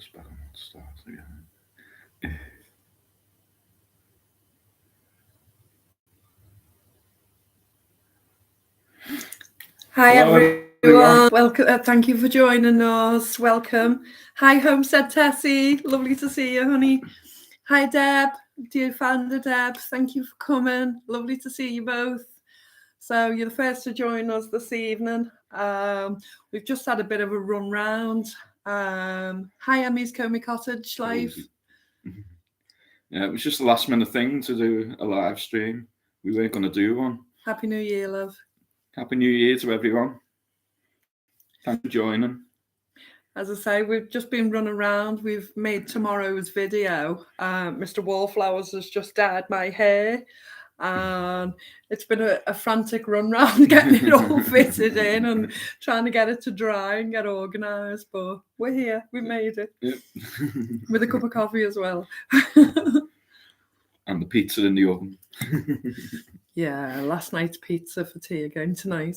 this better not start again. Hi everyone. Welcome. Thank you for joining us. Welcome. Hi Homestead Tessie. Lovely to see you, honey. Hi Deb, dear founder Deb. Thank you for coming. Lovely to see you both. So you're the first to join us this evening. We've just had a bit of a run round. Hi Emmy's Comey Cottage live. Yeah, it was just a last minute thing to do a live stream. We weren't going to do one. Happy New Year, love. Happy New Year to everyone. Thanks for joining. As I say, we've just been running around. We've made tomorrow's video. Mr. Wallflowers has just dyed my hair. It's been a frantic run round getting it all fitted in and trying to get it to dry and get organised. But we're here. We made it. Yep. With a cup of coffee as well. And the pizza in the oven. Yeah, last night's pizza for tea again tonight.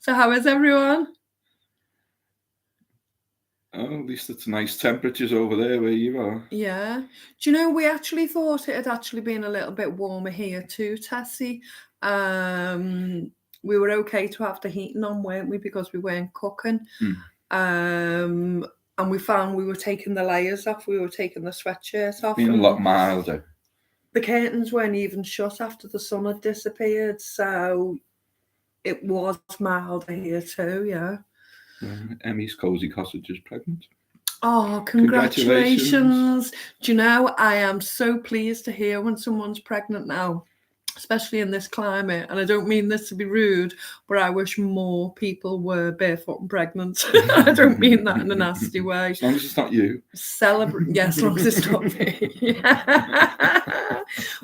So how is everyone? Oh, at least it's nice temperatures over there where you are. Yeah. Do you know, we actually thought it had actually been a little bit warmer here too, Tessie. We were okay to have the heating on, weren't we? Because we weren't cooking. And we found we were taking the layers off. We were taking the sweatshirts off. Been a lot milder. The curtains weren't even shut after the sun had disappeared. So it was milder here too, yeah. Emmy's Cozy Cottage is pregnant. Oh, congratulations. Do you know, I am so pleased to hear when someone's pregnant now, especially in this climate. And I don't mean this to be rude, but I wish more people were barefoot and pregnant. I don't mean that in a nasty way. As long as it's not you. Celebrate, yes, as long as it's not me.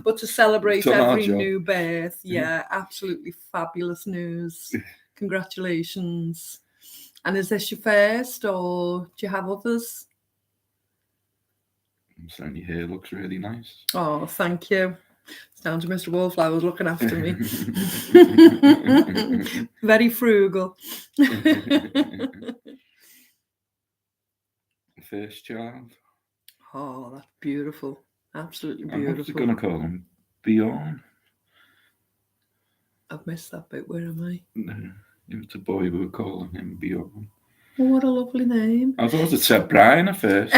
But to celebrate every new birth, yeah, absolutely fabulous news. Congratulations. And is this your first, or do you have others? Certainly hair looks really nice. Oh, thank you. It's down to Mr. Wallflowers looking after me. Very frugal. First child. Oh, that's beautiful. Absolutely beautiful. I'm actually going to call him Bjorn. I've missed that bit. Where am I? If it's a boy, we were calling him Bjorn. Oh, what a lovely name. I thought it said Brian at first.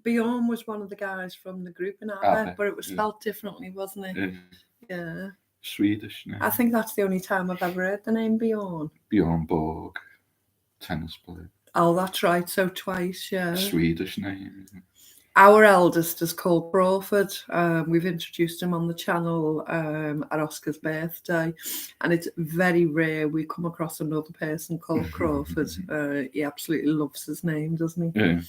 Bjorn was one of the guys from the group in ABBA, but it was spelled differently, wasn't it? Yeah. Swedish name. I think that's the only time I've ever heard the name Bjorn. Bjorn Borg, tennis player. Oh, that's right. So twice, yeah. Swedish name. Our eldest is called Crawford. We've introduced him on the channel at Oscar's birthday, and it's very rare we come across another person called Crawford. He absolutely loves his name, doesn't he? Yeah.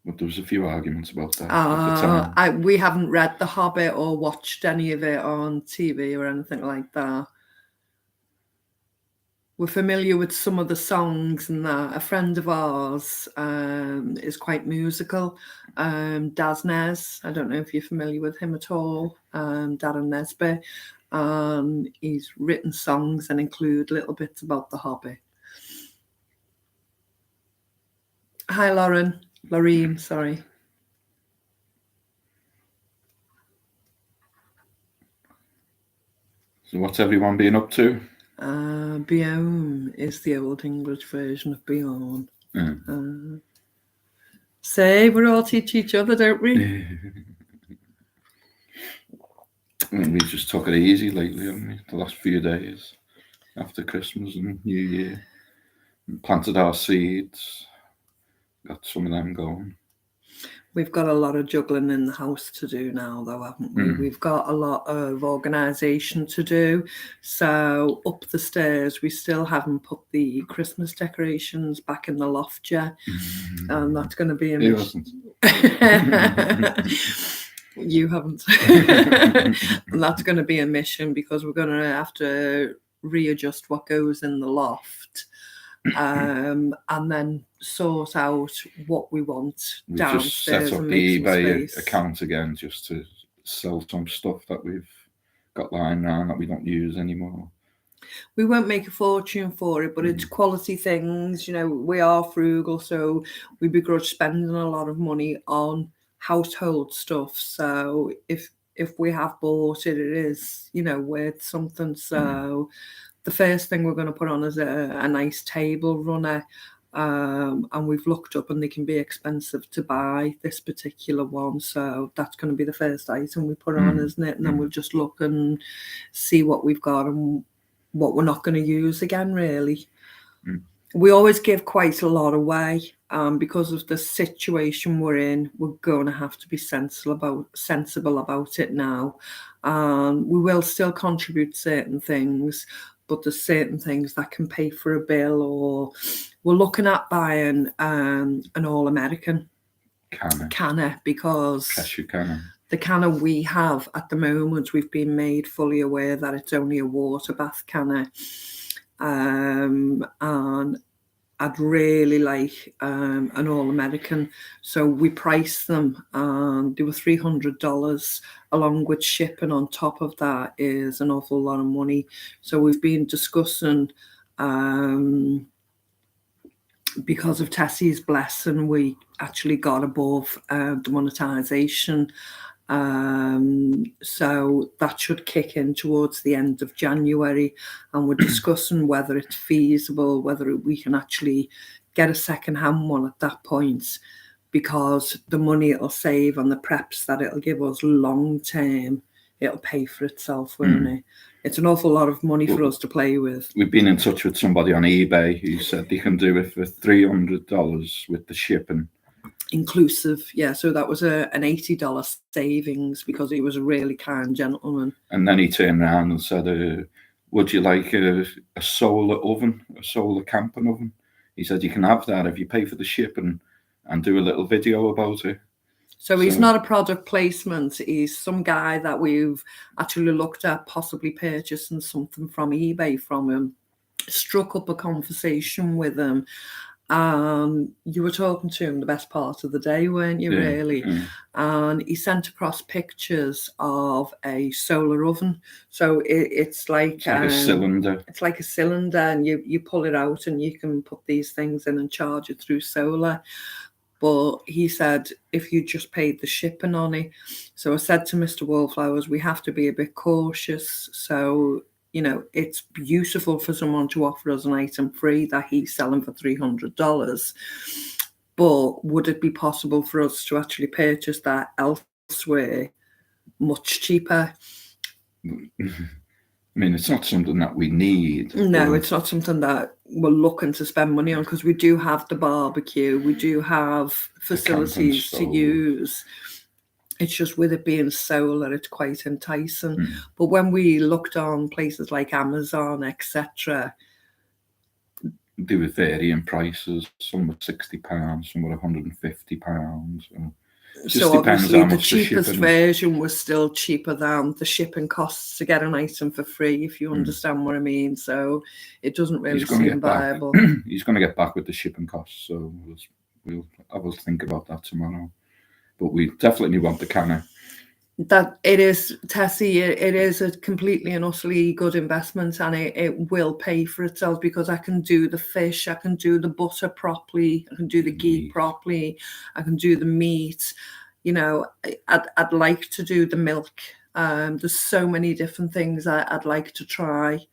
But there was a few arguments about that at the time. We haven't read The Hobbit or watched any of it on TV or anything like that. We're familiar with some of the songs and that. A friend of ours is quite musical. Daz Nez. I don't know if you're familiar with him at all. Darren Nesbitt. He's written songs and include little bits about The Hobbit. Hi, Loreen, sorry. So what's everyone been up to? Bjorn is the old English version of Bjorn. Say, we all teach each other, don't we? We just took it easy lately, haven't we? The last few days after Christmas and New Year. We planted our seeds, got some of them going. We've got a lot of juggling in the house to do now, though, haven't we? We've got a lot of organisation to do. So up the stairs, we still haven't put the Christmas decorations back in the loft yet. And that's going to be a mission. You haven't. And that's going to be a mission because we're going to have to readjust what goes in the loft. And then sort out what we want downstairs. Just set up the eBay account again just to sell some stuff that we've got lying around that we don't use anymore. We won't make a fortune for it, but it's quality things. You know, we are frugal, so we begrudge spending a lot of money on household stuff. So if we have bought it, it is, you know, worth something. So the first thing we're going to put on is a nice table runner. And we've looked up and they can be expensive to buy, this particular one. So that's going to be the first item we put on, isn't it? And then we'll just look and see what we've got and what we're not going to use again, really. We always give quite a lot away. Because of the situation we're in, we're going to have to be sensible about it now. We will still contribute certain things, but there's certain things that can pay for a bill, or we're looking at buying an all-American canner, because the canner we have at the moment, we've been made fully aware that it's only a water bath canner. And I'd really like an all-American. So we priced them, and they were $300. Along with shipping on top of that is an awful lot of money. So we've been discussing, because of Tessie's blessing, we actually got above the monetization. So that should kick in towards the end of January, and we're discussing whether it's feasible, whether we can actually get a second-hand one at that point, because the money it'll save and the preps that it'll give us long-term, it'll pay for itself, won't it? It's an awful lot of money for us to play with. We've been in touch with somebody on eBay who said they can do it for $300 with the shipping. Inclusive, yeah. So that was an $80 savings, because he was a really kind gentleman. And then he turned around and said, would you like a solar oven, a solar camping oven? He said, you can have that if you pay for the shipping and do a little video about it. So he's not a product placement. He's some guy that we've actually looked at possibly purchasing something from eBay from him. Struck up a conversation with him. You were talking to him the best part of the day, weren't you, really? And he sent across pictures of a solar oven. So it's like a cylinder. It's like a cylinder, and you pull it out and you can put these things in and charge it through solar. But he said, if you just paid the shipping on it. So I said to Mr. Wallflowers, we have to be a bit cautious. So, you know, it's beautiful for someone to offer us an item free that he's selling for $300. But would it be possible for us to actually purchase that elsewhere much cheaper? I mean, it's not something that we need. No, it's not something that we're looking to spend money on, because we do have the barbecue, we do have facilities to use. It's just with it being solar, it's quite enticing. But when we looked on places like Amazon, etc., they were varying prices. Some were £60, some were £150. So obviously the cheapest version was still cheaper than the shipping costs to get an item for free, if you understand what I mean. So it doesn't really seem viable. He's going to get back with the shipping costs, so I will think about that tomorrow. But we definitely want the canner. That it is, Tessie, it is a completely and utterly good investment, and it will pay for itself, because I can do the fish, I can do the butter properly, I can do the ghee properly, I can do the meat. You know, I'd like to do the milk. There's so many different things I'd like to try.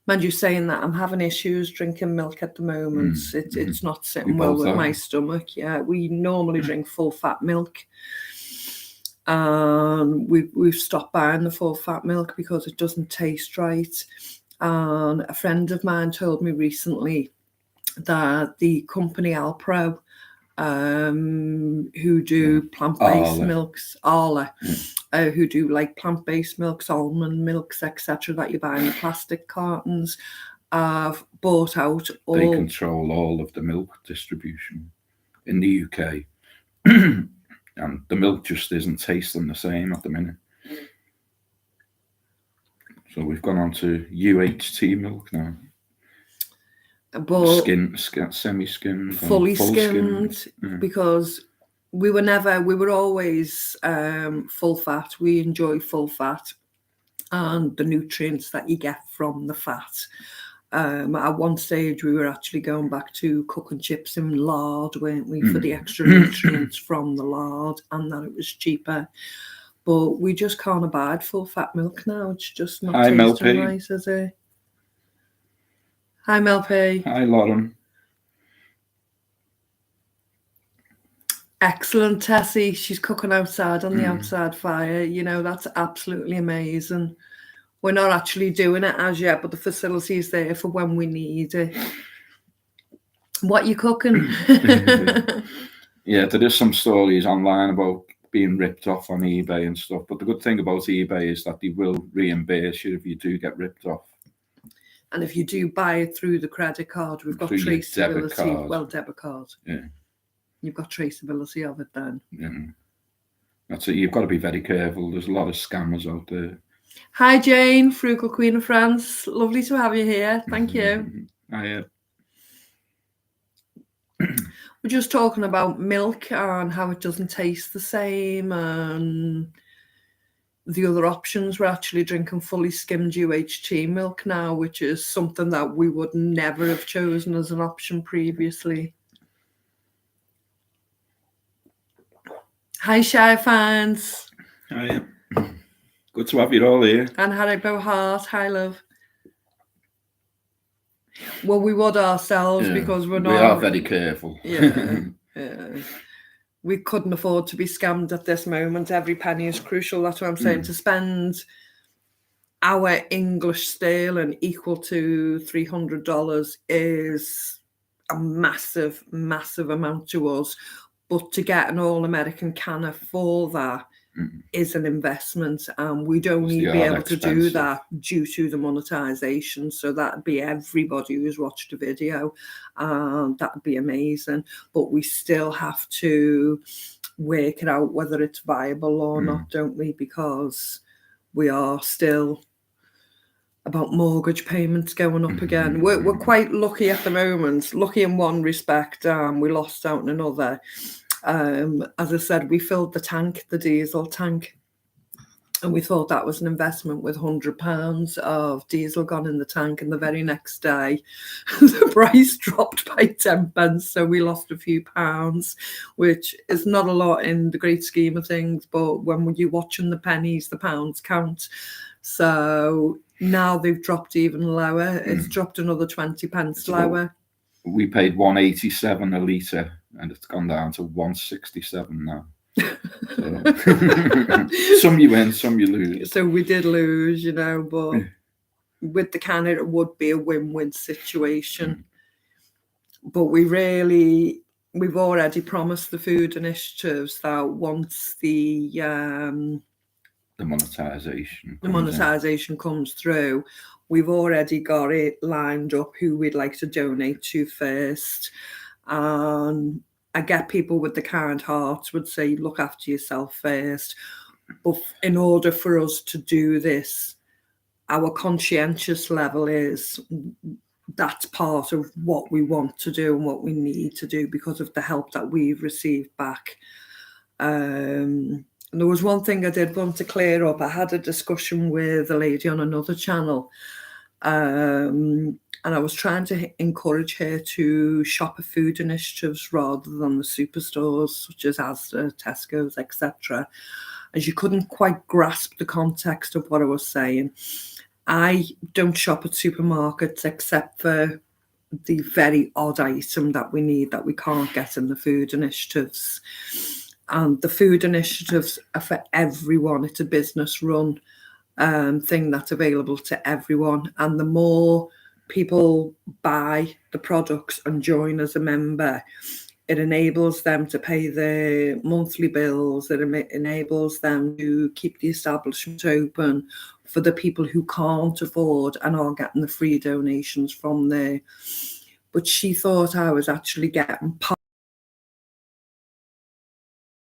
Mind you, saying that, I'm having issues drinking milk at the moment. It's not sitting well with my stomach. Yeah, we normally drink full fat milk. We've stopped buying the full fat milk because it doesn't taste right. And a friend of mine told me recently that the company Alpro, who do plant-based milks, Arla, who do like plant-based milks, almond milks, etc., that you buy in the plastic cartons, have bought out all. They control all of the milk distribution in the UK. And the milk just isn't tasting the same at the minute. So we've gone on to UHT milk now. But semi-skimmed, fully skimmed, because we were always full fat. We enjoy full fat. and the nutrients that you get from the fat. At one stage, we were actually going back to cooking chips in lard, weren't we, for the extra nutrients from the lard, and that it was cheaper. But we just can't abide full fat milk now. It's just not Hi, Mel tasting P. right, is it? Hi, Mel P. Hi, Lauren. Excellent, Tessie. She's cooking outside on the outside fire. You know, that's absolutely amazing. We're not actually doing it as yet, but the facility is there for when we need it. What you cooking? Yeah, there is some stories online about being ripped off on eBay and stuff. But the good thing about eBay is that they will reimburse you if you do get ripped off. And if you do buy it through the credit card, we've got Through your debit traceability. card. Well, debit card. Yeah. You've got traceability of it then. Yeah. That's it. You've got to be very careful. There's a lot of scammers out there. Hi, Jane, Frugal Queen of France. Lovely to have you here. Thank you. We're just talking about milk and how it doesn't taste the same, and the other options. We're actually drinking fully skimmed UHT milk now, which is something that we would never have chosen as an option previously. Hi, Shy fans. Hi. Good to have you all here. And Haribo Heart. Hi, love. Well, we would ourselves because we're not. We are very careful. Yeah. We couldn't afford to be scammed at this moment. Every penny is crucial. That's what I'm saying. To spend our English sterling equal to $300 is a massive, massive amount to us. But to get an all-American canner for that is an investment, and we'd only be able to do that due to the monetization. So that'd be everybody who's watched a video. That'd be amazing. But we still have to work it out whether it's viable or not, don't we? Because we are still about mortgage payments going up again. We're quite lucky at the moment, lucky in one respect, we lost out in another. As I said, we filled the tank, the diesel tank, and we thought that was an investment with £100 of diesel gone in the tank, and the very next day the price dropped by 10 pence, so we lost a few pounds, which is not a lot in the great scheme of things, but when you're watching the pennies, the pounds count. So now they've dropped even lower. It's dropped another 20 pence lower. We paid £1.87 a litre, and it's gone down to £1.67 now. So, some you win, some you lose. So we did lose, you know, but with the canner, it would be a win-win situation. But we've already promised the food initiatives that once the monetization comes through, we've already got it lined up who we'd like to donate to first. I get people with the kind hearts would say, look after yourself first. But in order for us to do this, our conscientious level is that's part of what we want to do and what we need to do because of the help that we've received back. And there was one thing I did want to clear up. I had a discussion with a lady on another channel, and I was trying to encourage her to shop at food initiatives rather than the superstores such as Asda, Tesco's, etc. And she couldn't quite grasp the context of what I was saying. I don't shop at supermarkets except for the very odd item that we need that we can't get in the food initiatives. And the food initiatives are for everyone. It's a business run thing that's available to everyone. And the more people buy the products and join as a member, it enables them to pay their monthly bills. It enables them to keep the establishment open for the people who can't afford and are getting the free donations from there. But she thought I was actually getting part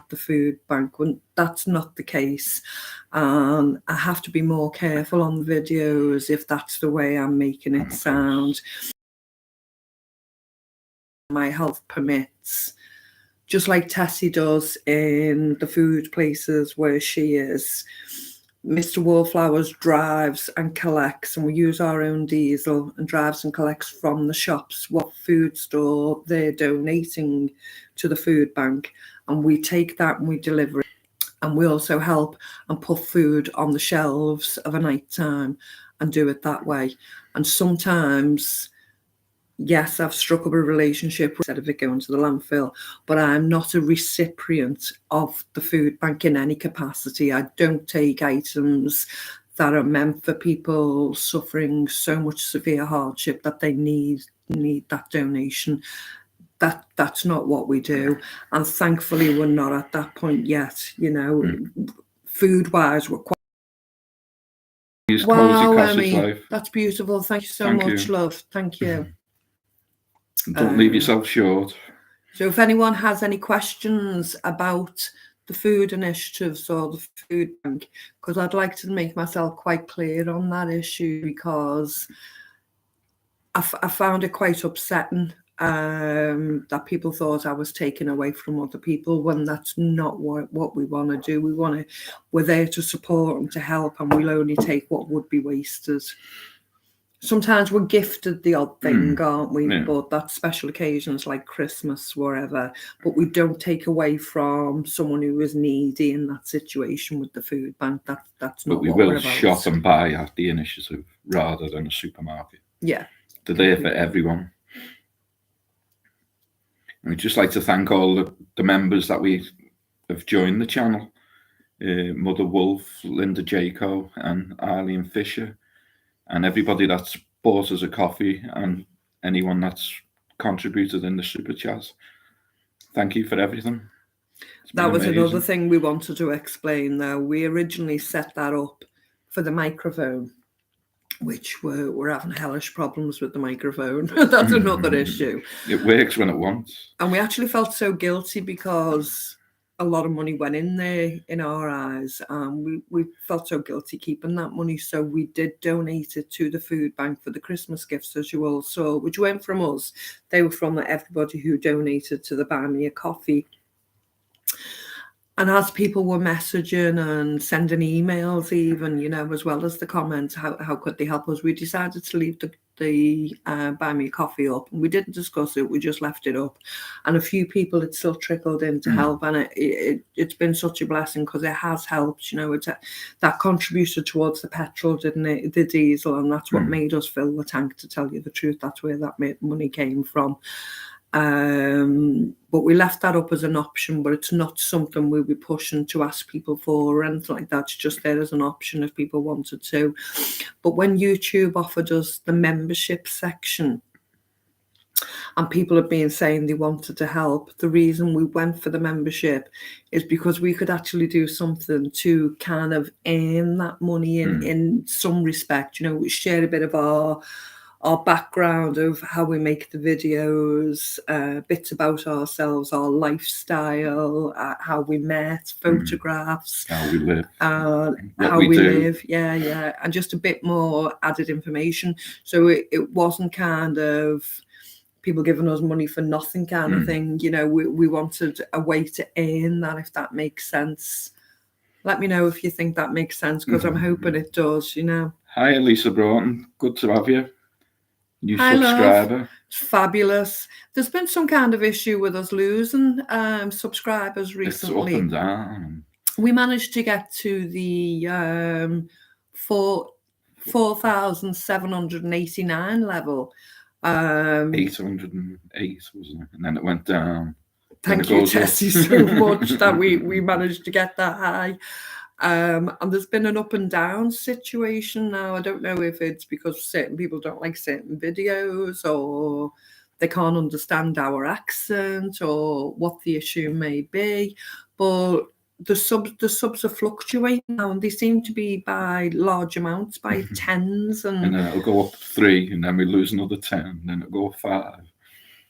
of the food bank when that's not the case. I have to be more careful on the videos if that's the way I'm making it sound. My health permits, just like Tessie does in the food places where she is. Mr. Wallflowers drives and collects, and we use our own diesel, and drives and collects from the shops what food store they're donating to the food bank, and we take that and we deliver it. And we also help and put food on the shelves of a night time and do it that way. And sometimes, yes, I've struck up a relationship instead of it going to the landfill, but I'm not a recipient of the food bank in any capacity. I don't take items that are meant for people suffering so much severe hardship that they need that donation. That's not what we do. And thankfully, we're not at that point yet. You know, food-wise, we're quite... Wow, Emmy, that's beautiful. Thank you so much, love. Thank you. Don't leave yourself short. So if anyone has any questions about the food initiatives or the food bank, because I'd like to make myself quite clear on that issue, because I found it quite upsetting that people thought I was taking away from other people, when that's not what we want to do. We're there to support and to help, and we'll only take what would be wasted. Sometimes we're gifted the odd thing, aren't we? Yeah. But that's special occasions like Christmas, wherever. But we don't take away from someone who is needy in that situation with the food bank. That's not what we're about. But we will shop and buy at the initiative rather than a supermarket. Yeah. They're there for everyone. And we'd just like to thank all the members that we have joined the channel. Mother Wolf, Linda Jaco and Arlene Fisher, and everybody that's bought us a coffee, and anyone that's contributed in the super chat. Thank you for everything. That was another thing we wanted to explain, though. We originally set that up for the microphone, which we're having hellish problems with the microphone. That's another issue. It works when it wants. And we actually felt so guilty because a lot of money went in there in our eyes. We felt so guilty keeping that money. So we did donate it to the food bank for the Christmas gifts, as you all saw, which weren't from us. They were from everybody who donated to the Buy Me a Coffee. And as people were messaging and sending emails, even, you know, as well as the comments, how could they help us? We decided to leave the Buy Me a Coffee up, and we didn't discuss it. We just left it up, and a few people had still trickled in to help, and it's been such a blessing because it has helped. You know, that contributed towards the petrol, didn't it? The diesel, and that's what made us fill the tank. To tell you the truth, that's where that money came from. But we left that up as an option, but it's not something we'll be pushing to ask people for or anything like that. It's just there as an option if people wanted to. But when YouTube offered us the membership section, and people have been saying they wanted to help, the reason we went for the membership is because we could actually do something to kind of earn that money in some respect. You know, we share a bit of our background of how we make the videos, bits about ourselves, our lifestyle, how we met, photographs, how we live, how we live, and just a bit more added information. So it wasn't kind of people giving us money for nothing kind of thing. You know, we wanted a way to earn that, if that makes sense. Let me know if you think that makes sense, because I'm hoping it does, you know. Hi, Elisa Broughton. Good to have you. New subscriber. Love. It's fabulous. There's been some kind of issue with us losing subscribers recently. It's up and down. We managed to get to the 4,789 level. 808, wasn't it? And then it went down. Thank you, Tessie, so much that we managed to get that high. And there's been an up and down situation now. I don't know if it's because certain people don't like certain videos, or they can't understand our accent, or what the issue may be. But the subs are fluctuating now, and they seem to be by large amounts, by tens. And then it'll go up 3, and then we lose another 10, and then it'll go up 5.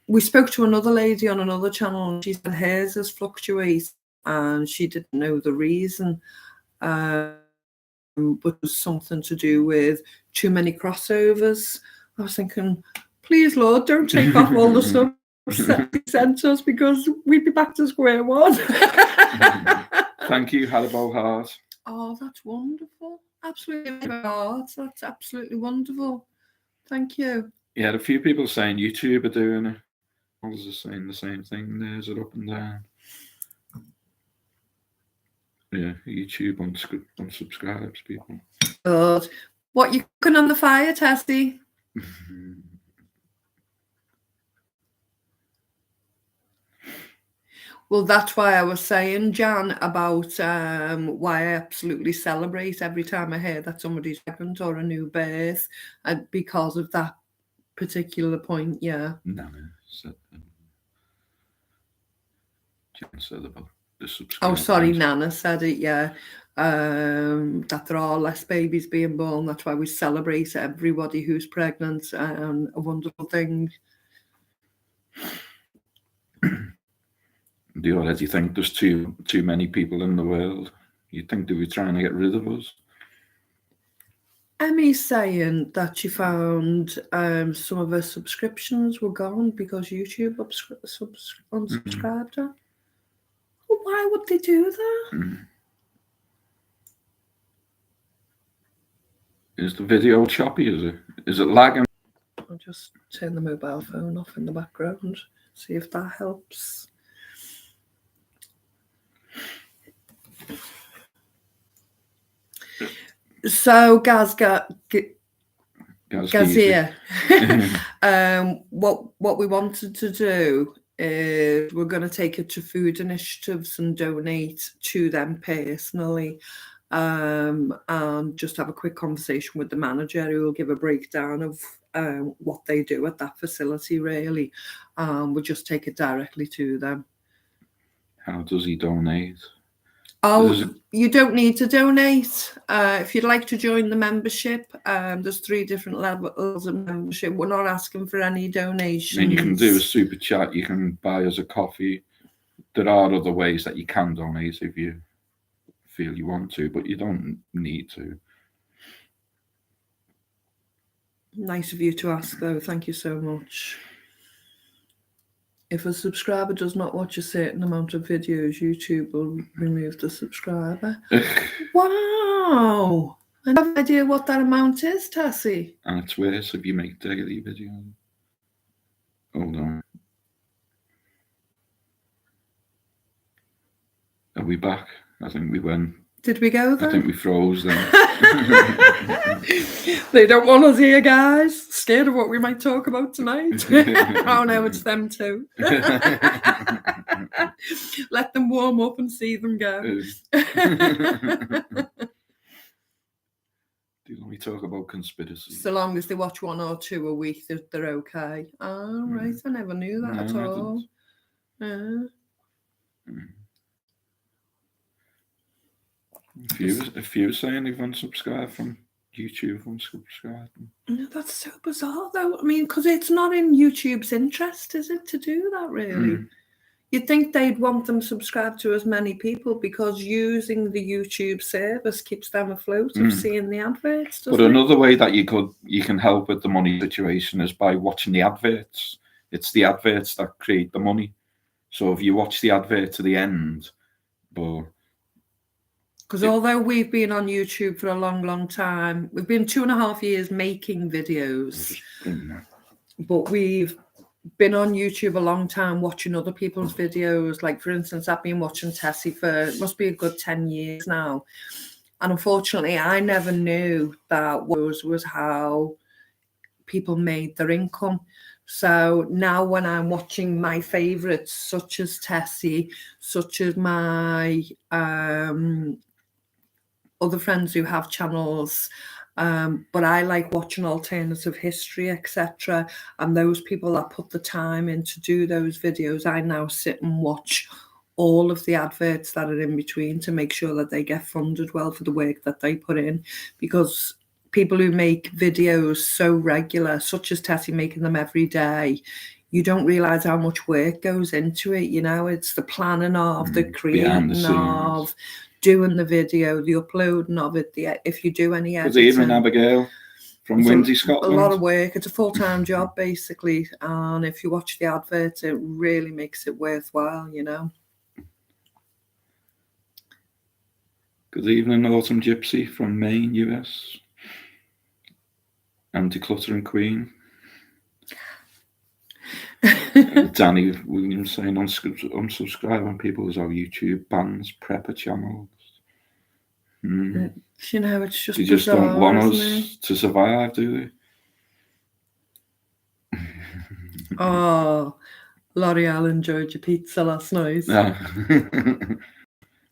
We spoke to another lady on another channel, and she said hers has fluctuated, and she didn't know the reason. But it was something to do with too many crossovers. I was thinking, please, Lord, don't take off all the stuff that they sent us, because we'd be back to square one. Thank you, Haribo Heart. Oh, that's wonderful. Absolutely. Oh, that's absolutely wonderful. Thank you. Yeah, a few people saying YouTube are doing it. Others are saying the same thing. There's it up and down. Yeah, YouTube unsubscribes people. Good. What you cooking on the fire, Tessie? Well, that's why I was saying, Jan, about why I absolutely celebrate every time I hear that somebody's pregnant or a new birth, because of that particular point. Yeah. Nana said, Jan said about the Oh, subscribers. sorry, Nana said it. Yeah. That there are less babies being born. That's why we celebrate everybody who's pregnant, and a wonderful thing. Do you already think there's too many people in the world? You think they were trying to get rid of us? Emmy's saying that she found some of her subscriptions were gone because YouTube unsubscribed her. Well, why would they do that? Is the video choppy? Is it lagging? I'll just turn the mobile phone off in the background, see if that helps. So, Gazia, what we wanted to do is we're going to take it to food initiatives and donate to them personally, and just have a quick conversation with the manager who will give a breakdown of what they do at that facility, really. We'll just take it directly to them. How does he donate? Oh, you don't need to donate. If you'd like to join the membership, there's 3 different levels of membership. We're not asking for any donations. And you can do a super chat. You can buy us a coffee. There are other ways that you can donate if you feel you want to, but you don't need to. Nice of you to ask, though. Thank you so much. If a subscriber does not watch a certain amount of videos, YouTube will remove the subscriber. Wow! I have no idea what that amount is, Tessie. And it's worse if you make daily videos. Hold on. Are we back? I think we went. Did we go then? I think we froze then. They don't want us here, guys. Scared of what we might talk about tonight. Oh no, it's them too. Let them warm up and see them go. Do you want me to talk about conspiracy? So long as they watch 1 or 2 a week, they're okay. Oh, right. I never knew that at all. A few saying they've unsubscribed from YouTube, unsubscribed. No, that's so bizarre, though. I mean, because it's not in YouTube's interest, is it, to do that, really? You'd think they'd want them subscribed to as many people, because using the YouTube service keeps them afloat of seeing the adverts. But another way that you can help with the money situation is by watching the adverts. It's the adverts that create the money. So if you watch the advert to the end, because although we've been on YouTube for a long, long time, we've been 2.5 years making videos, but we've been on YouTube a long time watching other people's videos. Like, for instance, I've been watching Tessie for, must be a good 10 years now. And unfortunately, I never knew that was how people made their income. So now when I'm watching my favourites, such as Tessie, such as my other friends who have channels, but I like watching alternative history, etc. And those people that put the time in to do those videos, I now sit and watch all of the adverts that are in between to make sure that they get funded well for the work that they put in. Because people who make videos so regular, such as Tessie making them every day, you don't realise how much work goes into it. You know, it's the planning of, the creating of, doing the video, the uploading of it, if you do any editing. Was even Abigail from Windy, Scotland? A lot of work. It's a full-time job, basically. And if you watch the adverts, it really makes it worthwhile, you know. Good evening, Autumn Gypsy from Maine, US. And Decluttering Queen. Danny Williams saying unsubscribing people is our YouTube bans prepper channels. You know, it's just they just bizarre, don't want us isn't it? to survive, do they? Oh, L'Oreal enjoyed your pizza last night. Yeah.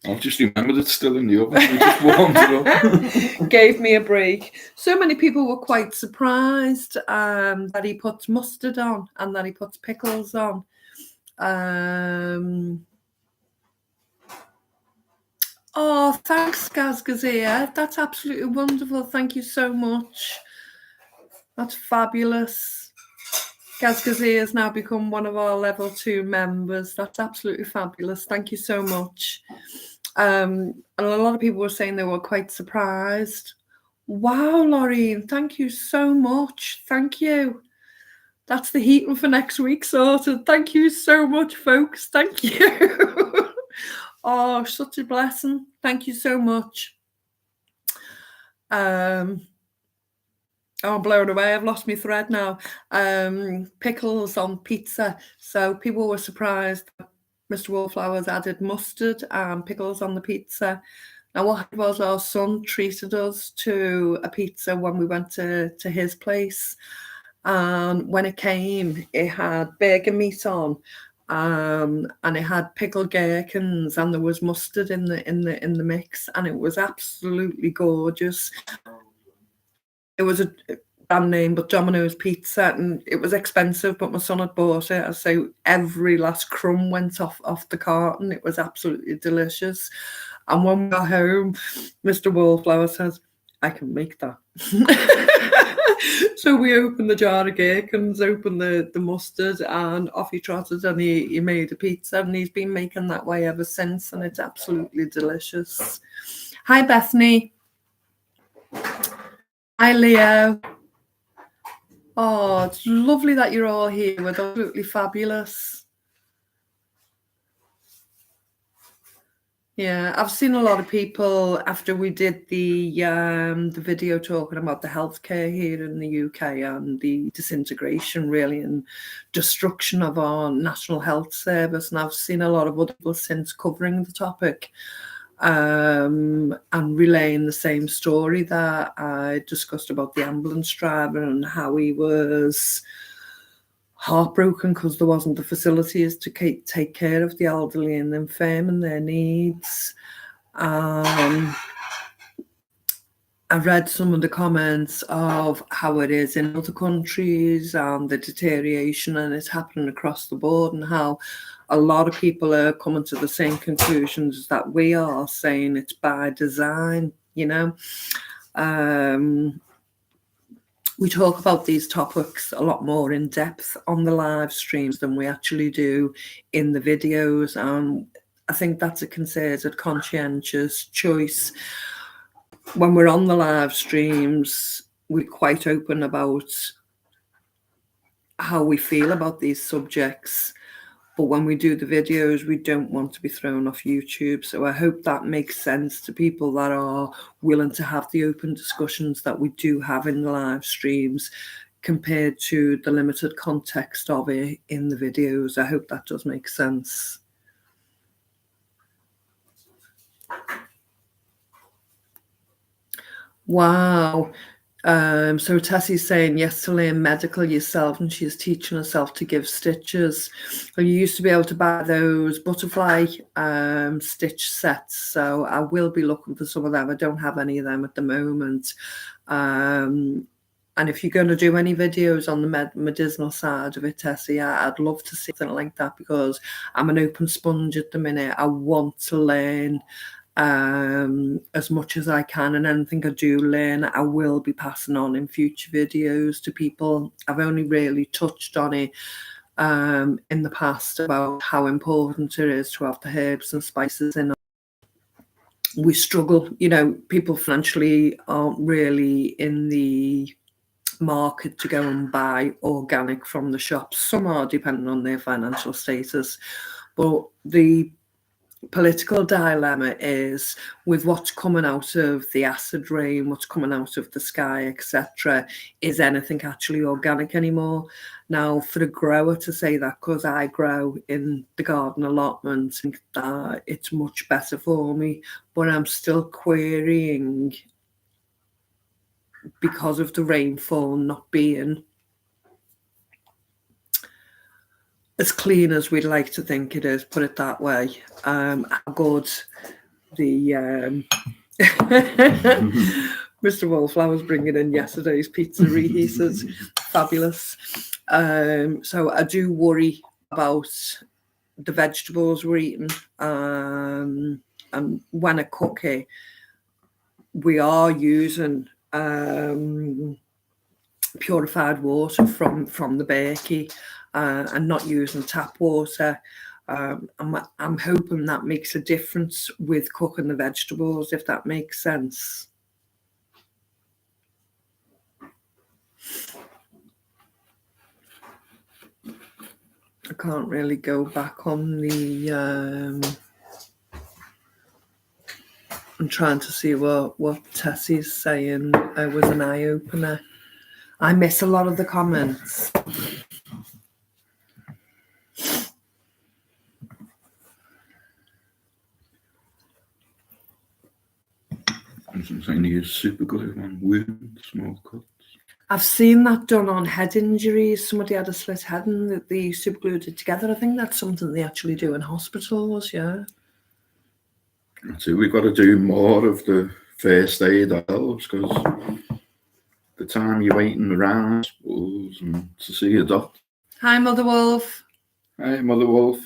I've just remembered it's still in the oven. We just warmed it up. Gave me a break. So many people were quite surprised that he puts mustard on and that he puts pickles on. Oh, thanks, Gaz Gazia. That's absolutely wonderful. Thank you so much. That's fabulous. Gaz Gazia has now become one of our level 2 members. That's absolutely fabulous. Thank you so much. And a lot of people were saying they were quite surprised. Wow, Laureen, thank you so much. Thank you. That's the heating for next week sorted. Thank you so much, folks. Thank you. Oh, such a blessing. Thank you so much. Oh, I'm blown away. I've lost my thread now. Pickles on pizza. So people were surprised that Mr. Wallflowers added mustard and pickles on the pizza. Now, what happened was our son treated us to a pizza when we went to his place. And when it came, it had burger meat on. And it had pickled gherkins, and there was mustard in the mix, and it was absolutely gorgeous. It was a brand name, but Domino's Pizza, and it was expensive, but my son had bought it, so every last crumb went off the carton. It was absolutely delicious. And when we got home, Mr. Wallflower says, I can make that. So we opened the jar of gherkins, opened the mustard, and off he trotted, and he made a pizza, and he's been making that way ever since, and it's absolutely delicious. Hi, Bethany. Hi, Leo. Oh, it's lovely that you're all here. We're absolutely fabulous. Yeah, I've seen a lot of people after we did the video talking about the healthcare here in the UK and the disintegration, really, and destruction of our National Health Service. And I've seen a lot of other people since covering the topic and relaying the same story that I discussed about the ambulance driver and how he was heartbroken because there wasn't the facilities to take care of the elderly and infirm and their needs. I read some of the comments of how it is in other countries and the deterioration, and it's happening across the board, and how a lot of people are coming to the same conclusions that we are, saying it's by design, you know. We talk about these topics a lot more in depth on the live streams than we actually do in the videos. And I think that's a considered conscientious choice. When we're on the live streams, we're quite open about how we feel about these subjects. But when we do the videos, we don't want to be thrown off YouTube. So I hope that makes sense to people that are willing to have the open discussions that we do have in the live streams compared to the limited context of it in the videos. I hope that does make sense. Wow. So Tessie's saying yes to learn medical yourself, and she's teaching herself to give stitches. Well, you used to be able to buy those butterfly stitch sets, so I will be looking for some of them. I don't have any of them at the moment. And if you're going to do any videos on the medicinal side of it, Tessie, I'd love to see something like that, because I'm an open sponge at the minute. I want to learn as much as I can, and anything I do learn I will be passing on in future videos to people. I've only really touched on it in the past about how important it is to have the herbs and spices in. We struggle, you know, people financially aren't really in the market to go and buy organic from the shops. Some are, depending on their financial status, but the political dilemma is with what's coming out of the acid rain, what's coming out of the sky, etc. Is anything actually organic anymore? Now, for a grower to say that, because I grow in the garden allotment, that it's much better for me, but I'm still querying because of the rainfall not being as clean as we'd like to think it is, put it that way. How good the Mr. Wallflower's bringing in yesterday's pizzeria, he says, fabulous. So I do worry about the vegetables we're eating. And when I cook it, we are using purified water from the Berkey. And not using tap water. I'm hoping that makes a difference with cooking the vegetables, if that makes sense. I can't really go back on the... I'm trying to see what Tessie's saying. It was an eye-opener. I miss a lot of the comments. I'm saying to use super glue on wounds, small cuts. I've seen that done on head injuries. Somebody had a split head and they super glued it together. I think that's something they actually do in hospitals, yeah. So we've got to do more of the first aid ourselves, because the time you're waiting around, I suppose, and to see a doctor. Hi, Mother Wolf. Hi, Mother Wolf.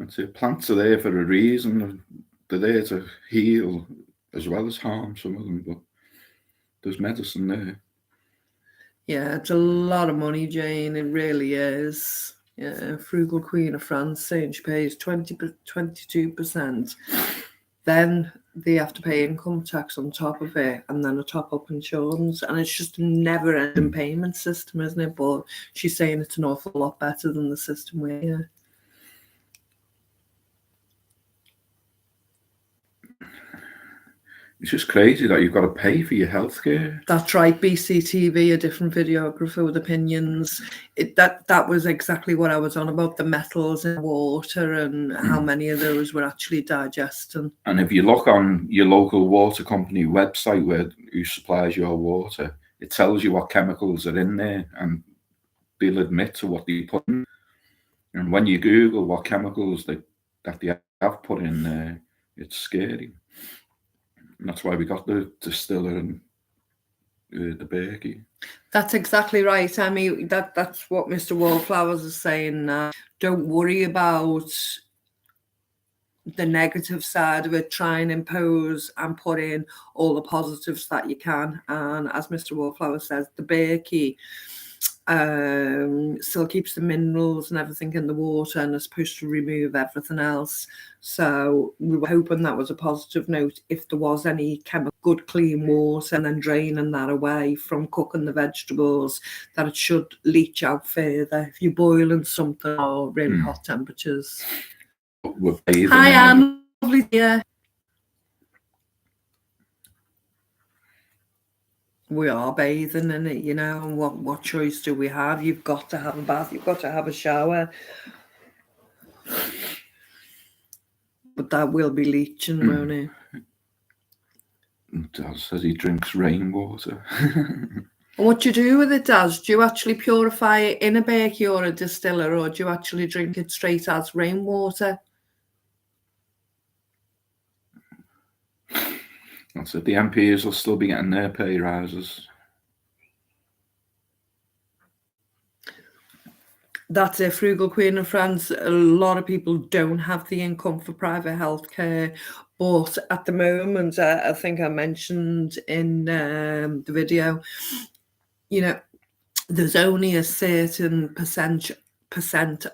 I'd say plants are there for a reason. They're there to heal as well as harm, some of them, but there's medicine there. Yeah, it's a lot of money, Jane. It really is. Yeah, Frugal Queen of France saying she pays 22%. Then they have to pay income tax on top of it, and then a top-up insurance. And it's just a never-ending payment system, isn't it? But she's saying it's an awful lot better than the system we're in. It's just crazy that you've got to pay for your healthcare. That's right, BCTV, a different videographer with opinions. That was exactly what I was on about, the metals in water and how many of those were actually digesting. And if you look on your local water company website who supplies your water, it tells you what chemicals are in there, and they'll admit to what they put in. And when you Google what chemicals that they have put in there, it's scary. And that's why we got the distiller and the Berkey. That's exactly right. I mean, that's what Mr. Wallflowers is saying. Don't worry about the negative side of it. Try and impose and put in all the positives that you can. And as Mr. Wallflowers says, the Berkey still keeps the minerals and everything in the water and is supposed to remove everything else. So we were hoping that was a positive note if there was any chemical, good clean water, and then draining that away from cooking the vegetables, that it should leach out further if you're boiling something or really hot temperatures. Hi, Anne. Lovely, yeah. We are bathing in it, you know, and what choice do we have? You've got to have a bath, you've got to have a shower. But that will be leaching, won't it? Daz says he drinks rainwater. And what do you do with it, Daz? Do you actually purify it in a Berkey or a distiller, or do you actually drink it straight as rainwater? That's it. The MPs will still be getting their pay rises. That's a Frugal Queen of France. A lot of people don't have the income for private healthcare, but at the moment, I think I mentioned in the video, you know, there's only a certain percent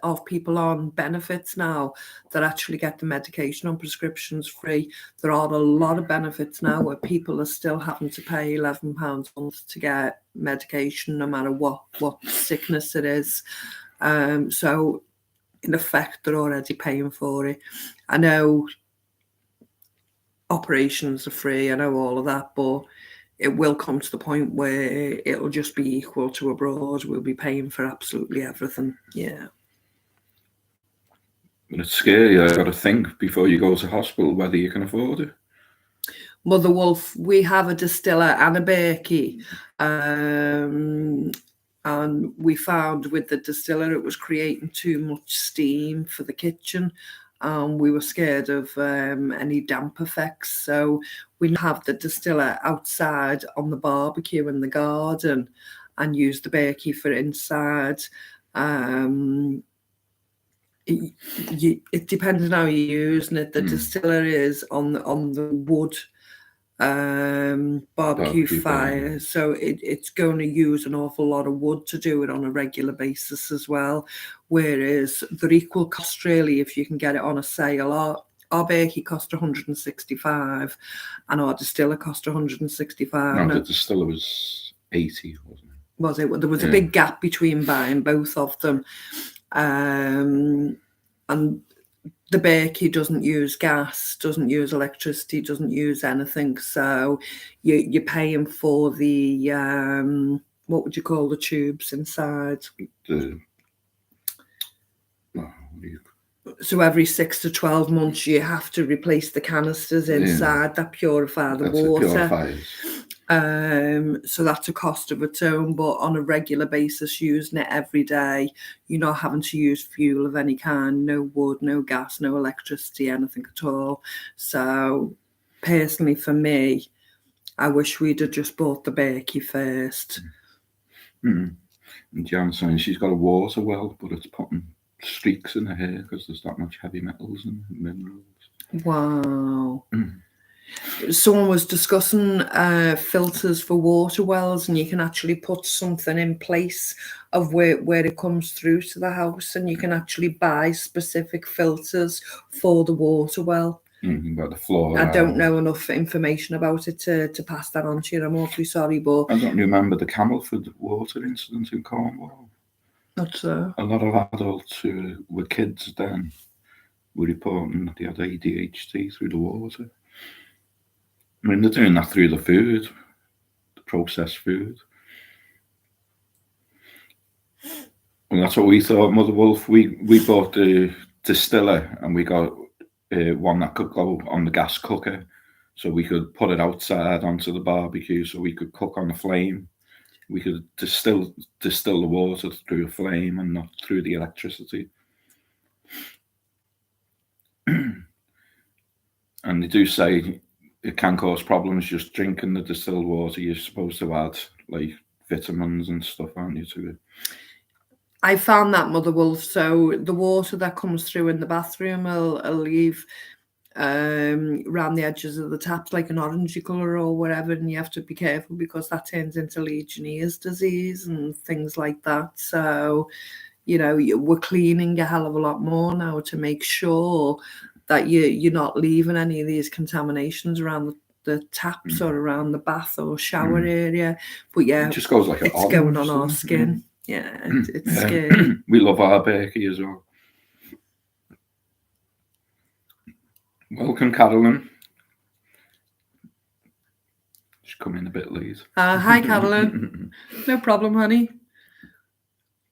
of people on benefits now that actually get the medication on prescriptions free. There are a lot of benefits now where people are still having to pay £11 a month to get medication, no matter what sickness it is. So in effect, they're already paying for it. I know operations are free, I know all of that, but it will come to the point where it'll just be equal to abroad. We'll be paying for absolutely everything. Yeah. But it's scary. I've got to think before you go to hospital whether you can afford it. Mother Wolf, we have a distiller and a bakery. And we found with the distiller, it was creating too much steam for the kitchen. We were scared of any damp effects. So we have the distiller outside on the barbecue in the garden and use the bakery for inside. It depends on how you're using it. The distiller is on the wood barbecue fire, so it's going to use an awful lot of wood to do it on a regular basis as well, whereas they're equal cost really if you can get it on a sale. Our bakery cost 165 and our distiller cost 165. No, the distiller was 80, wasn't it? Was it? There was a big gap between buying both of them. And the bakery doesn't use gas, doesn't use electricity, doesn't use anything. So you're paying for the what would you call the tubes inside? So every 6 to 12 months you have to replace the canisters inside that purify the water. So that's a cost of its own, but on a regular basis, using it every day, you're not having to use fuel of any kind, no wood, no gas, no electricity, anything at all. So personally for me, I wish we'd have just bought the bakery first. And Jan's saying she's got a water well, but it's putting streaks in her hair because there's that much heavy metals and minerals. Wow. Someone was discussing filters for water wells, and you can actually put something in place of where it comes through to the house, and you can actually buy specific filters for the water well. About the floor. I don't know enough information about it to pass that on to you. I'm awfully sorry, but I don't remember the Camelford water incident in Cornwall. Not so. A lot of adults who were kids then were reporting that they had ADHD through the water. I mean, they're doing that through the food, the processed food. And that's what we thought, Mother Wolf. We bought the distiller and we got one that could go on the gas cooker, so we could put it outside onto the barbecue so we could cook on the flame. We could distill the water through a flame and not through the electricity. And they do say it can cause problems just drinking the distilled water. You're supposed to add like vitamins and stuff, aren't you, to it? I found that, Mother Wolf. So the water that comes through in the bathroom will leave around the edges of the taps like an orangey colour or whatever, and you have to be careful because that turns into Legionnaire's disease and things like that. So, you know, we're cleaning a hell of a lot more now to make sure that you're not leaving any of these contaminations around the taps or around the bath or shower area. But yeah, it just goes like it's going on our skin. Yeah, it's scary. We love our bakery as well. Welcome, Carolyn. She's come in a bit late. Hi, Carolyn. No problem, honey.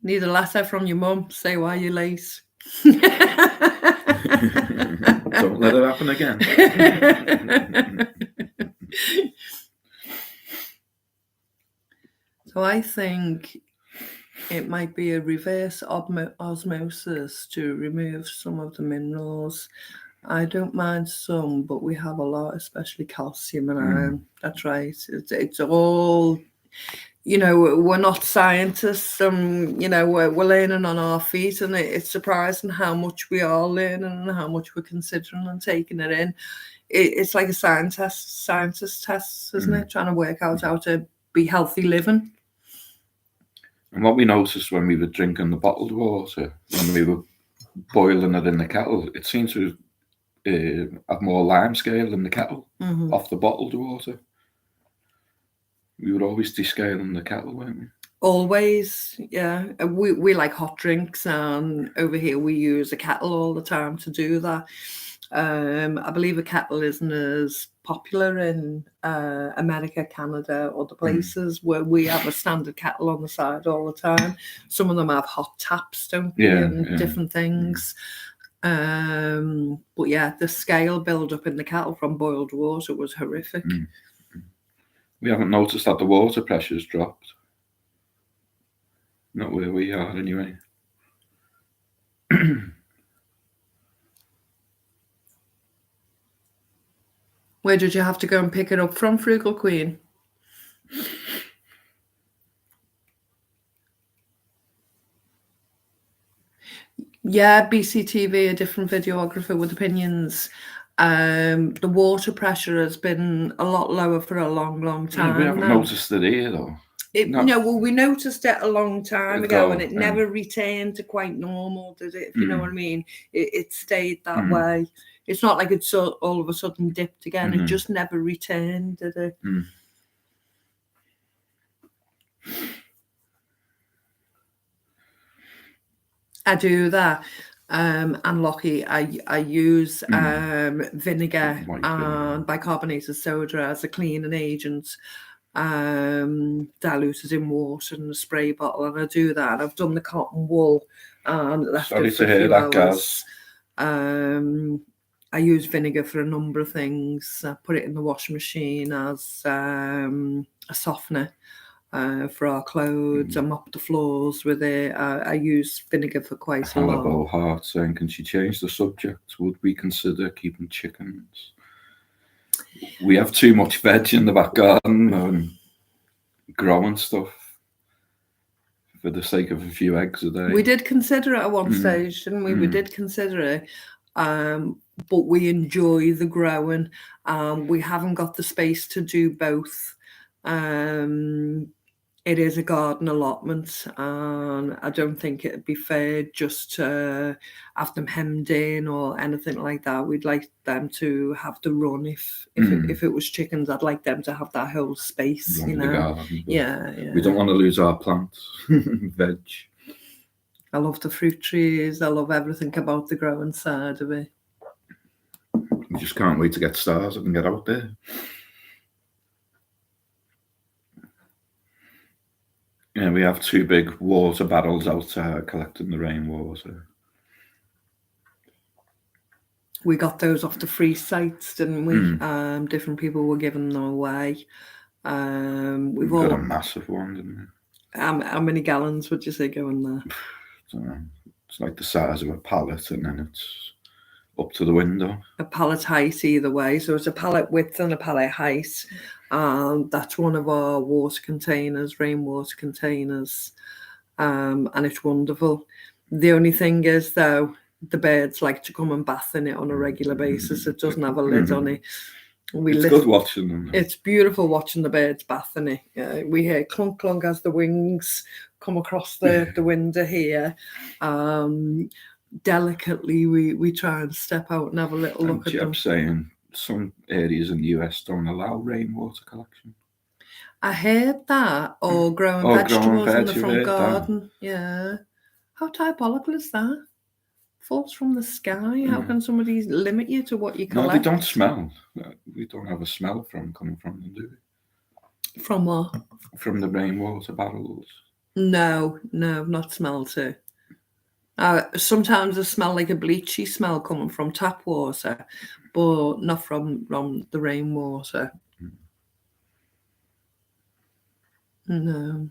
Need a letter from your mum. Say why you're late. Don't let it happen again. So I think it might be a reverse osmosis to remove some of the minerals. I don't mind some, but we have a lot, especially calcium and iron. That's right. It's all, you know, we're not scientists, you know, we're learning on our feet, and it's surprising how much we are learning and how much we're considering and taking it in. It's like a scientist test, isn't it? Trying to work out how to be healthy living. And what we noticed when we were drinking the bottled water, when we were boiling it in the kettle, it seemed to have more lime scale in the kettle off the bottled water. We were always descaling the kettle, weren't we? Always, yeah. We like hot drinks, and over here we use a kettle all the time to do that. I believe a kettle isn't as popular in America, Canada, other places where we have a standard kettle on the side all the time. Some of them have hot taps, don't they, and different things. But yeah, the scale build up in the kettle from boiled water was horrific. We haven't noticed that the water pressure's dropped. Not where we are, anyway. Where did you have to go and pick it up from, Frugal Queen? Yeah, BCTV, a different videographer with opinions. The water pressure has been a lot lower for a long time. We haven't noticed it here, though. Well, we noticed it a long time ago, and it never returned to quite normal, did it? If you know what I mean, it stayed that way. It's not like it's all of a sudden dipped again. It just never returned, did it? I do that. And Lockie, I use vinegar and bicarbonated soda as a cleaning agent, diluted in water in a spray bottle, and I do that. I've done the cotton wool and left Sorry it for to hear that, Gaz. I use vinegar for a number of things. I put it in the washing machine as a softener for our clothes. I mop the floors with it. I use vinegar for quite a lot. Hannibal Hart saying, can she change the subject? Would we consider keeping chickens? We have too much veg in the back garden and growing stuff for the sake of a few eggs a day. We did consider it at one stage, didn't we? We did consider it. But we enjoy the growing. We haven't got the space to do both. It is a garden allotment, and I don't think it'd be fair just to have them hemmed in or anything like that. We'd like them to have the run. If it was chickens, I'd like them to have that whole space. You know, garden, yeah. We don't want to lose our plants, veg. I love the fruit trees. I love everything about the growing side of it. We just can't wait to get started and get out there. Yeah, we have 2 big water barrels outside collecting the rainwater. We got those off the free sites, didn't we? Different people were giving them away. We've got a massive one, didn't we? How many gallons would you say go in there? It's like the size of a pallet, and then it's up to the window. A pallet height either way. So it's a pallet width and a pallet height. That's one of our water containers, rainwater containers. And it's wonderful. The only thing is, though, the birds like to come and bath in it on a regular basis. It doesn't have a lid on it. It's good watching them. It's beautiful watching the birds bath in it. We hear clunk clunk as the wings come across the window here. Delicately, we try and step out and have a little look at them. Saying some areas in the US don't allow rainwater collection. I heard that, or growing vegetables in the front garden. Yeah. How diabolical is that? Falls from the sky. How can somebody limit you to what you collect? No, they don't smell. We don't have a smell coming from them, do we? From what? From the rainwater barrels. No, not smelled it. Sometimes I smell like a bleachy smell coming from tap water, but not from the rainwater. No.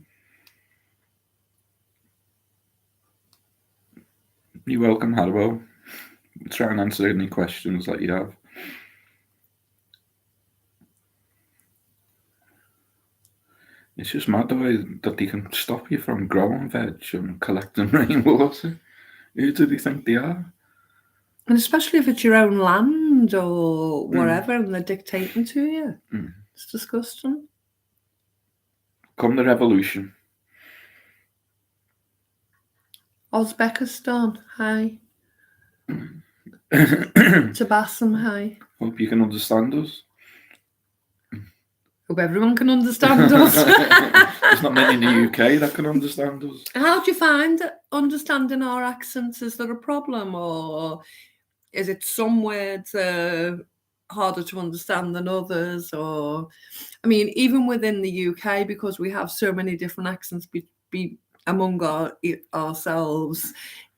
You're welcome, Haribo. Try and answer any questions that you have. It's just mad the way that they can stop you from growing veg and collecting rainwater. Who do they think they are? And especially if it's your own land or whatever, and they're dictating to you. It's disgusting. Come the revolution. Uzbekistan, hi. Tabassum, hi. Hope you can understand us. Hope everyone can understand us. There's not many in the UK that can understand us. How do you find understanding our accents? Is there a problem, or is it some words harder to understand than others? Or, I mean, even within the UK, because we have so many different accents be among ourselves,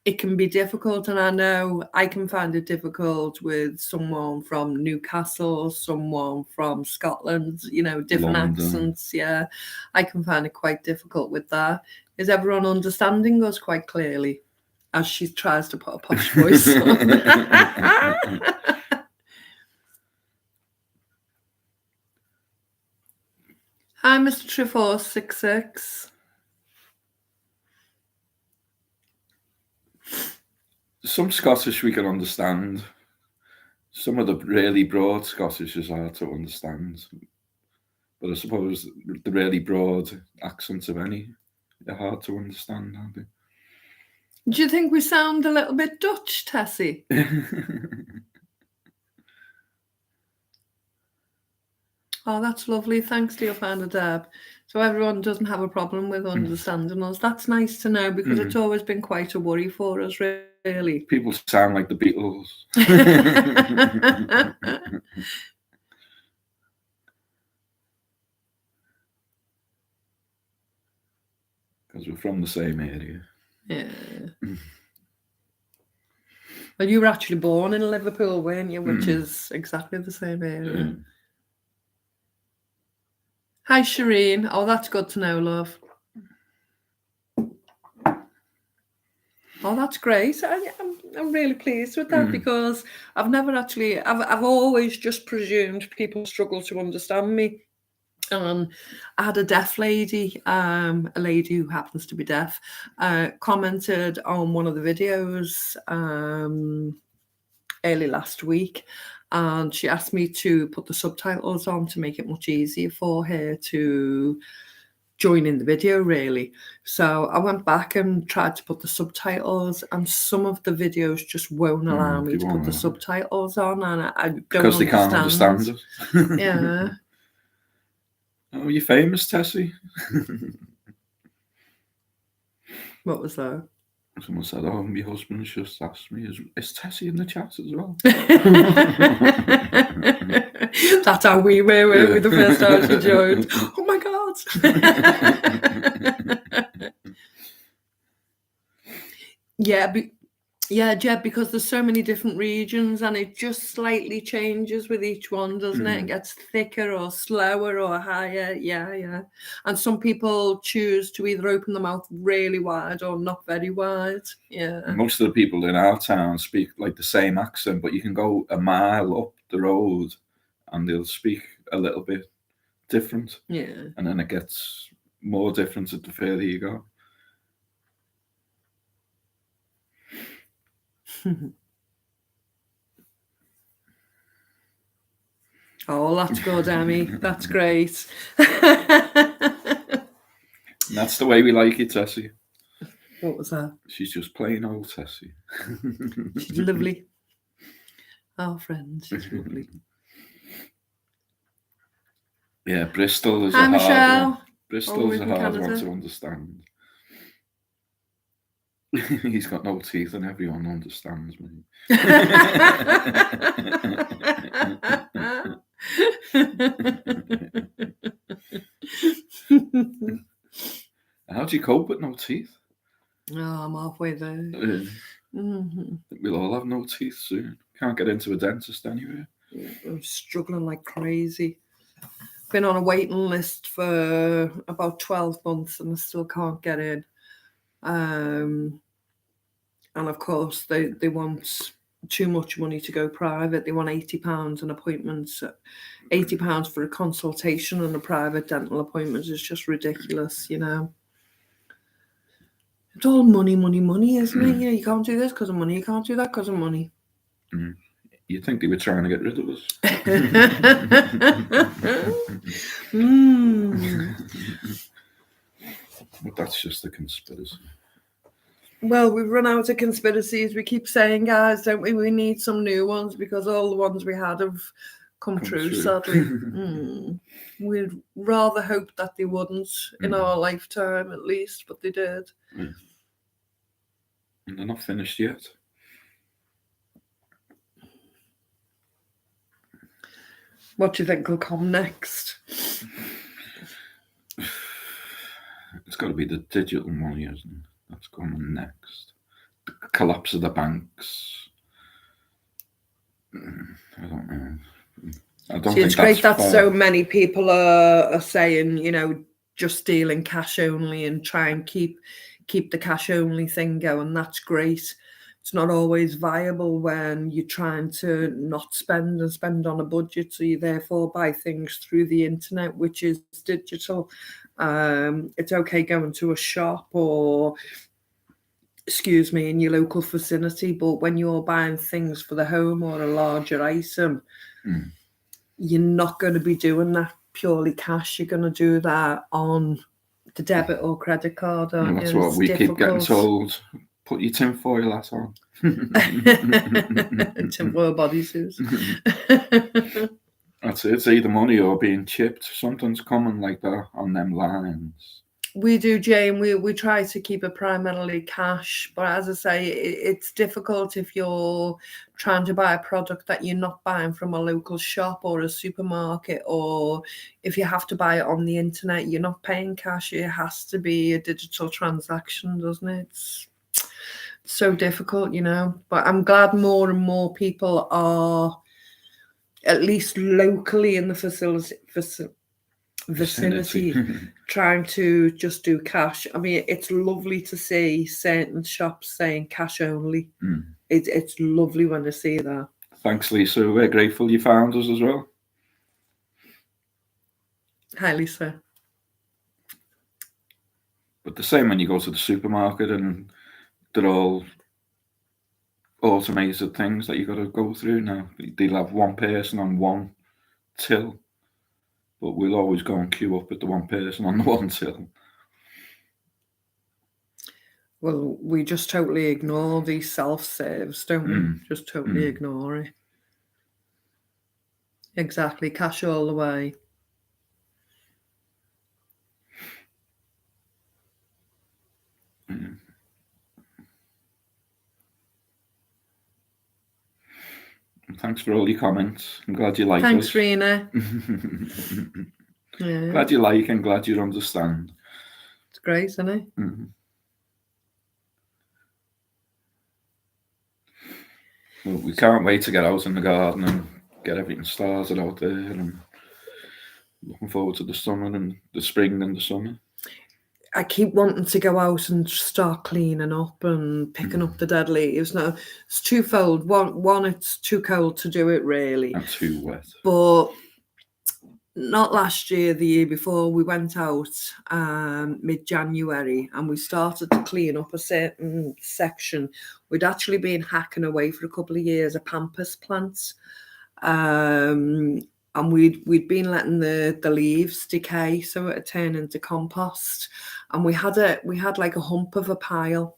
it can be difficult. And I know I can find it difficult with someone from Newcastle, someone from Scotland, you know, different London. accents. Yeah, I can find it quite difficult with that. Is everyone understanding us quite clearly as she tries to put a posh voice on? Hi, Mr. Trevor66. Some Scottish we can understand. Some of the really broad Scottish is hard to understand. But I suppose the really broad accents of any are hard to understand, aren't they? Do you think we sound a little bit Dutch, Tessie? Oh, that's lovely. Thanks to your founder, Deb. So everyone doesn't have a problem with understanding us. That's nice to know, because it's always been quite a worry for us, really. People sound like the Beatles. Because we're from the same area. Yeah. Well, you were actually born in Liverpool, weren't you? Which is exactly the same area. Hi, Shireen. Oh, that's good to know, love. Oh, that's great. I'm really pleased with that, because I've never actually, I've always just presumed people struggle to understand me. I had a deaf lady, a lady who happens to be deaf, commented on one of the videos early last week, and she asked me to put the subtitles on to make it much easier for her to join in the video, really. So I went back and tried to put the subtitles, and some of the videos just won't allow me to put the subtitles on, and I don't because they can't understand it. Yeah. Oh, you're famous, Tessie. What was that? Someone said, oh, my husband's just asked me, is Tessie in the chat as well? That's how we were, weren't we, the first time she joined? Oh my God. Yeah, Jeb, because there's so many different regions, and it just slightly changes with each one, doesn't it? It gets thicker or slower or higher. Yeah. And some people choose to either open the mouth really wide or not very wide. Yeah. Most of the people in our town speak like the same accent, but you can go a mile up the road and they'll speak a little bit different. Yeah. And then it gets more different the further you go. Oh, that's good, Emmy. That's great. That's the way we like it, Tessie. What was that? She's just plain old Tessie. She's lovely. Our friend, she's lovely. Yeah, Bristol is Hi, a Michelle. hard one. Bristol's a hard Canada. one to understand. He's got no teeth and everyone understands me. How do you cope with no teeth? Oh, I'm halfway there. We'll all have no teeth soon. Can't get into a dentist anywhere. I'm struggling like crazy. Been on a waiting list for about 12 months and I still can't get in. And of course, they want too much money to go private. They want £80 an appointment. £80 for a consultation and a private dental appointment is just ridiculous, you know. It's all money, isn't it? You know, you can't do this because of money. You can't do that because of money. You'd think they were trying to get rid of us. But that's just a conspiracy. Well, we've run out of conspiracies. We keep saying, guys, don't we? We need some new ones because all the ones we had have come true, sadly. We'd rather hope that they wouldn't in our lifetime, at least, but they did. Yeah. And they're not finished yet. What do you think will come next? It's got to be the digital money, isn't it? That's coming next. The collapse of the banks. I don't know. I don't See, it's think great that far. so many people are saying, you know, just dealing cash only and try and keep the cash only thing going. That's great. It's not always viable when you're trying to not spend and spend on a budget, so you therefore buy things through the internet, which is digital. It's okay going to a shop or, excuse me, in your local vicinity, but when you're buying things for the home or a larger item, you're not going to be doing that purely cash. You're going to do that on the debit or credit card, aren't you? That's what we keep getting told. Put your tinfoil hat on. Tinfoil bodysuits. That's it. It's either money or being chipped. Something's coming like that on them lines. We do, Jane. We try to keep it primarily cash, but as I say, it's difficult if you're trying to buy a product that you're not buying from a local shop or a supermarket, or if you have to buy it on the internet, you're not paying cash. It has to be a digital transaction, doesn't it? It's so difficult, you know. But I'm glad more and more people are, at least locally in the vicinity trying to just do cash. I mean, it's lovely to see certain shops saying cash only. It's lovely when I see that. Thanks, Lisa. We're grateful you found us as well. Hi, Lisa. But the same when you go to the supermarket and they're all automated things that you got to go through now. They'll have one person on one till, but we'll always go and queue up with the one person on the one till. Well, we just totally ignore these self-serves, don't we? Just totally ignore it. Exactly. Cash all the way. Thanks for all your comments. I'm glad you like us. Thanks, Rena. Yeah. Glad you like and glad you understand. It's great, isn't it? Well, we can't wait to get out in the garden and get everything started out there, and looking forward to the summer and the spring and the summer. I keep wanting to go out and start cleaning up and picking up the dead leaves. Now, it's twofold. One, it's too cold to do it, really. And too wet. But not last year, the year before, we went out mid-January and we started to clean up a certain section. We'd actually been hacking away for a couple of years of pampas plants. And we'd been letting the leaves decay, so it would turn into compost. And we had like a hump of a pile,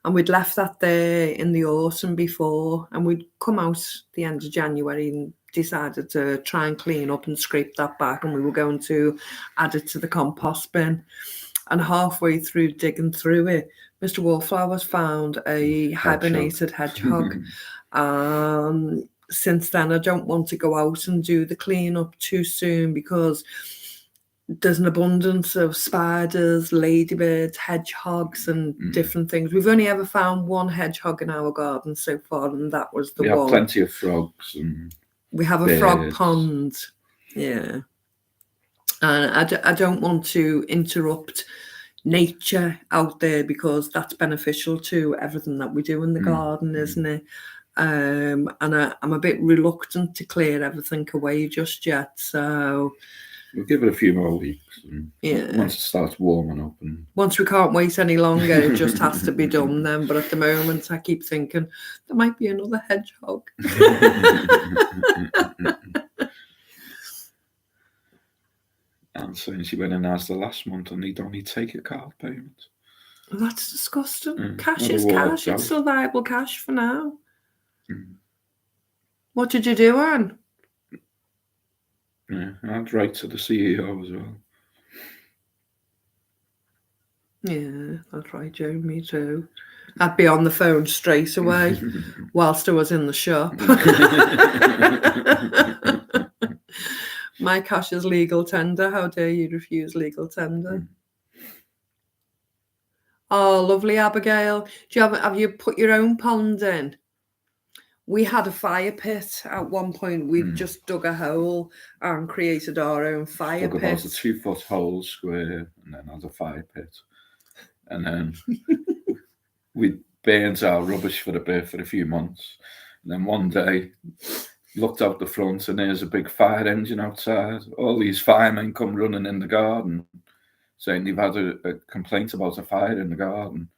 and we'd left that there in the autumn before, and we'd come out the end of January and decided to try and clean up and scrape that back, and we were going to add it to the compost bin. And halfway through digging through it, Mr. Wallflowers found a hibernated hedgehog. Since then, I don't want to go out and do the cleanup too soon because there's an abundance of spiders, ladybirds, hedgehogs, and different things. We've only ever found one hedgehog in our garden so far, and that was the one. We have plenty of frogs. And we have a frog pond. Yeah. And I don't want to interrupt nature out there because that's beneficial to everything that we do in the garden, isn't it? And I'm a bit reluctant to clear everything away just yet, so we'll give it a few more weeks. Once it starts warming up, and once we can't wait any longer, it just has to be done then. But at the moment, I keep thinking there might be another hedgehog. And so she went in as the last month, and they'd only take a card payment. Well, that's disgusting. Cash is cash. It's still viable cash for now. What did you do, Anne? Yeah, I'd write to the CEO as well. Yeah, that's right, Joe. Me too. I'd be on the phone straight away whilst I was in the shop. My cash is legal tender. How dare you refuse legal tender? Oh, lovely, Abigail. Do you have you put your own pond in? We had a fire pit at one point. We've just dug a hole and created our own fire Dug pit. about a 2-foot hole square, and then had a fire pit. And then we burnt our rubbish for a bit for a few months. And then one day, looked out the front, and there's a big fire engine outside. All these firemen come running in the garden, saying they've had a complaint about a fire in the garden.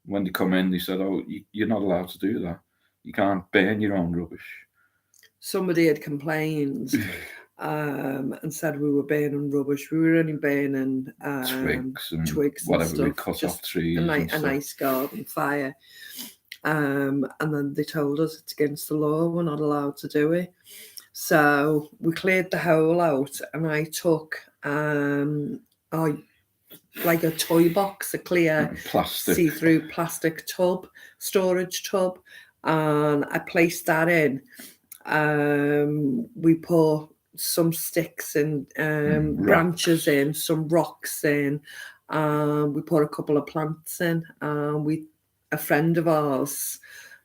When they come in, they said, "Oh, you're not allowed to do that. You can't burn your own rubbish." Somebody had complained and said we were burning rubbish. We were only burning twigs whatever and we stuff, cut just off trees. a nice garden fire. And then they told us it's against the law. We're not allowed to do it. So we cleared the hole out, and I took like a toy box, a clear plastic, see-through plastic tub, storage tub, and I placed that in. We put some sticks and branches in, some rocks in. We put a couple of plants in. A friend of ours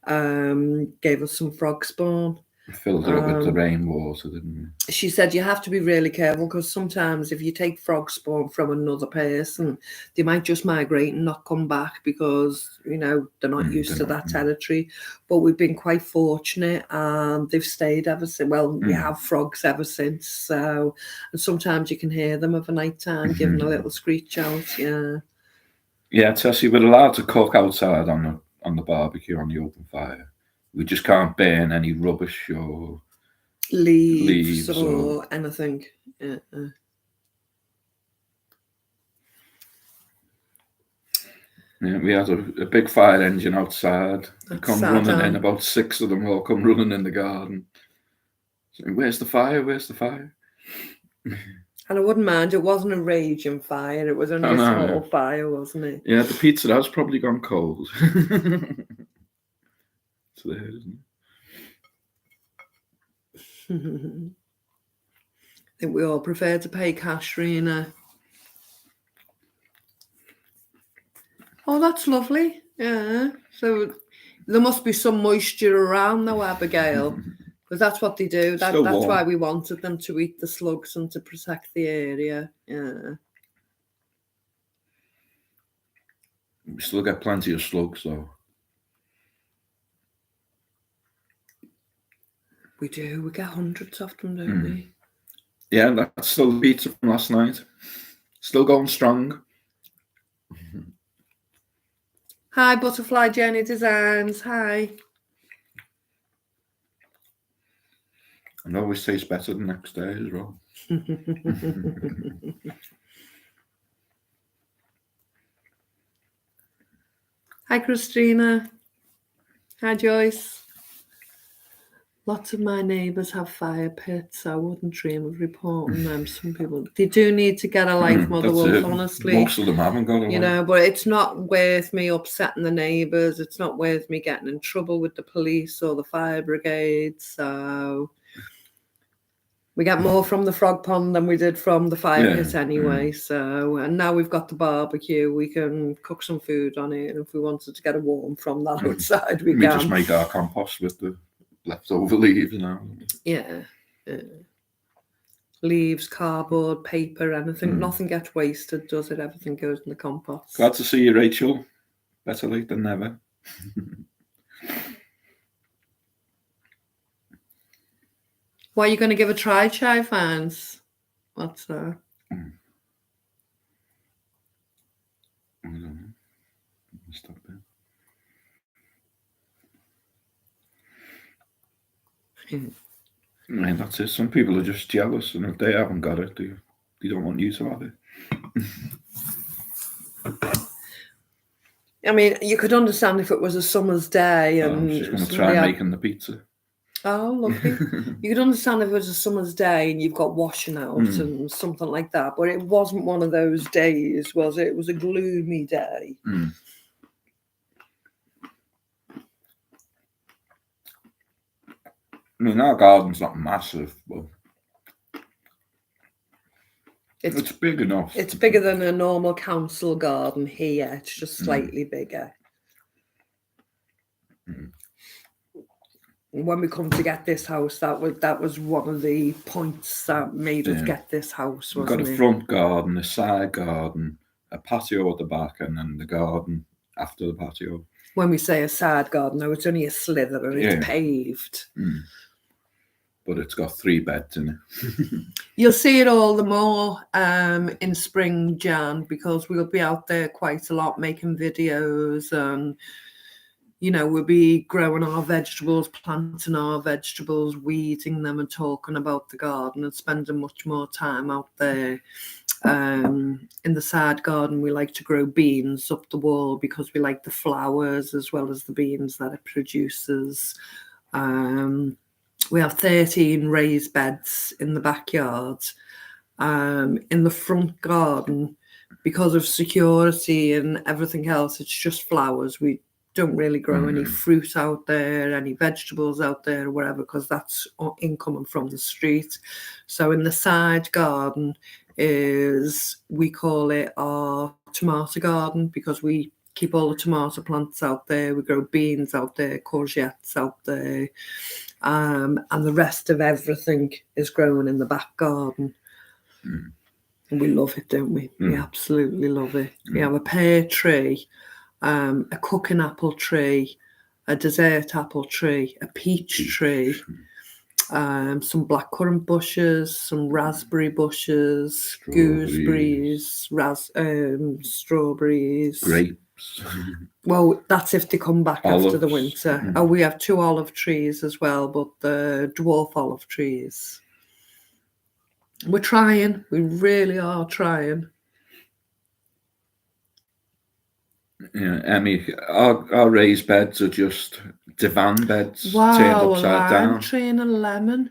gave us some frog spawn. We filled it up with the rainwater, didn't we? She said you have to be really careful, because sometimes if you take frog spawn from another person, they might just migrate and not come back, because they're not used to that territory. But we've been quite fortunate, and they've stayed ever since. Well, we have frogs ever since. So, and sometimes you can hear them of a night time giving a little screech out. Yeah, Tessie, we're allowed to cook outside on the barbecue, on the open fire. We just can't burn any rubbish or leaves or anything. Yeah. We had a big fire engine outside. They come running in, about 6 of them all come running in the garden. Saying, "Where's the fire? Where's the fire?" And I wouldn't mind, it wasn't a raging fire, it was only a small fire, wasn't it? Yeah, the pizza has probably gone cold. It's there, isn't it? I think we all prefer to pay cash, Rena. Oh, that's lovely. Yeah. So there must be some moisture around though, Abigail, because that's what they do. That's why we wanted them to eat the slugs and to protect the area. Yeah. We still get plenty of slugs though. We do. We get hundreds of them, don't we? Yeah, that's still the pizza from last night. Still going strong. Hi, Butterfly Jenny Designs. Hi. And always tastes better the next day as well. Hi, Christina. Hi, Joyce. Lots of my neighbours have fire pits. I wouldn't dream of reporting them. Some people, they do need to get a life, Mother Wolf, honestly. Most of them haven't got a life. But it's not worth me upsetting the neighbours. It's not worth me getting in trouble with the police or the fire brigade. So we get more from the frog pond than we did from the fire pit anyway. So, and now we've got the barbecue. We can cook some food on it. And if we wanted to get a warm from that outside, we can. We just make our compost with the leftover leaves now. Yeah. Leaves, cardboard, paper, anything. Nothing gets wasted, does it? Everything goes in the compost. Glad to see you, Rachel. Better late than never. What are you going to give a try, Chai fans? What's that? I don't know. Stop there. And that's it. Some people are just jealous, and if they haven't got it, they don't want you to have it. I mean, you could understand if it was a summer's day and I'm just going to try making the pizza. Oh, lovely. You could understand if it was a summer's day and you've got washing out and something like that, but it wasn't one of those days, was it? It was a gloomy day. I mean, our garden's not massive, but it's big enough. It's bigger than a normal council garden here. It's just slightly bigger. When we come to get this house, that was one of the points that made us get this house, We've wasn't got a it? front garden, a side garden, a patio at the back, and then the garden after the patio. When we say a side garden, though, it's only a slither and it's paved. But it's got 3 beds in it. You'll see it all the more in spring, Jan, because we'll be out there quite a lot making videos and, you know, we'll be growing our vegetables, planting our vegetables, weeding them and talking about the garden and spending much more time out there. In the side garden, we like to grow beans up the wall because we like the flowers as well as the beans that it produces. We have 13 raised beds in the backyard. In the front garden, because of security and everything else, it's just flowers. We don't really grow any fruit out there, any vegetables out there, whatever, because that's incoming from the street. So in the side garden we call it our tomato garden because we keep all the tomato plants out there. We grow beans out there, courgettes out there, and the rest of everything is grown in the back garden. And we love it, don't we? We absolutely love it. We have a pear tree, a cooking apple tree, a dessert apple tree, a peach tree, some blackcurrant bushes, some raspberry bushes, gooseberries, strawberries, grapes. Well, that's if they come back Olives. after the winter. And we have 2 olive trees as well, but the dwarf olive trees. We're trying. We really are trying. Yeah, Emmy, our raised beds are just divan beds turned Wow, a upside lime down. tree and a lemon.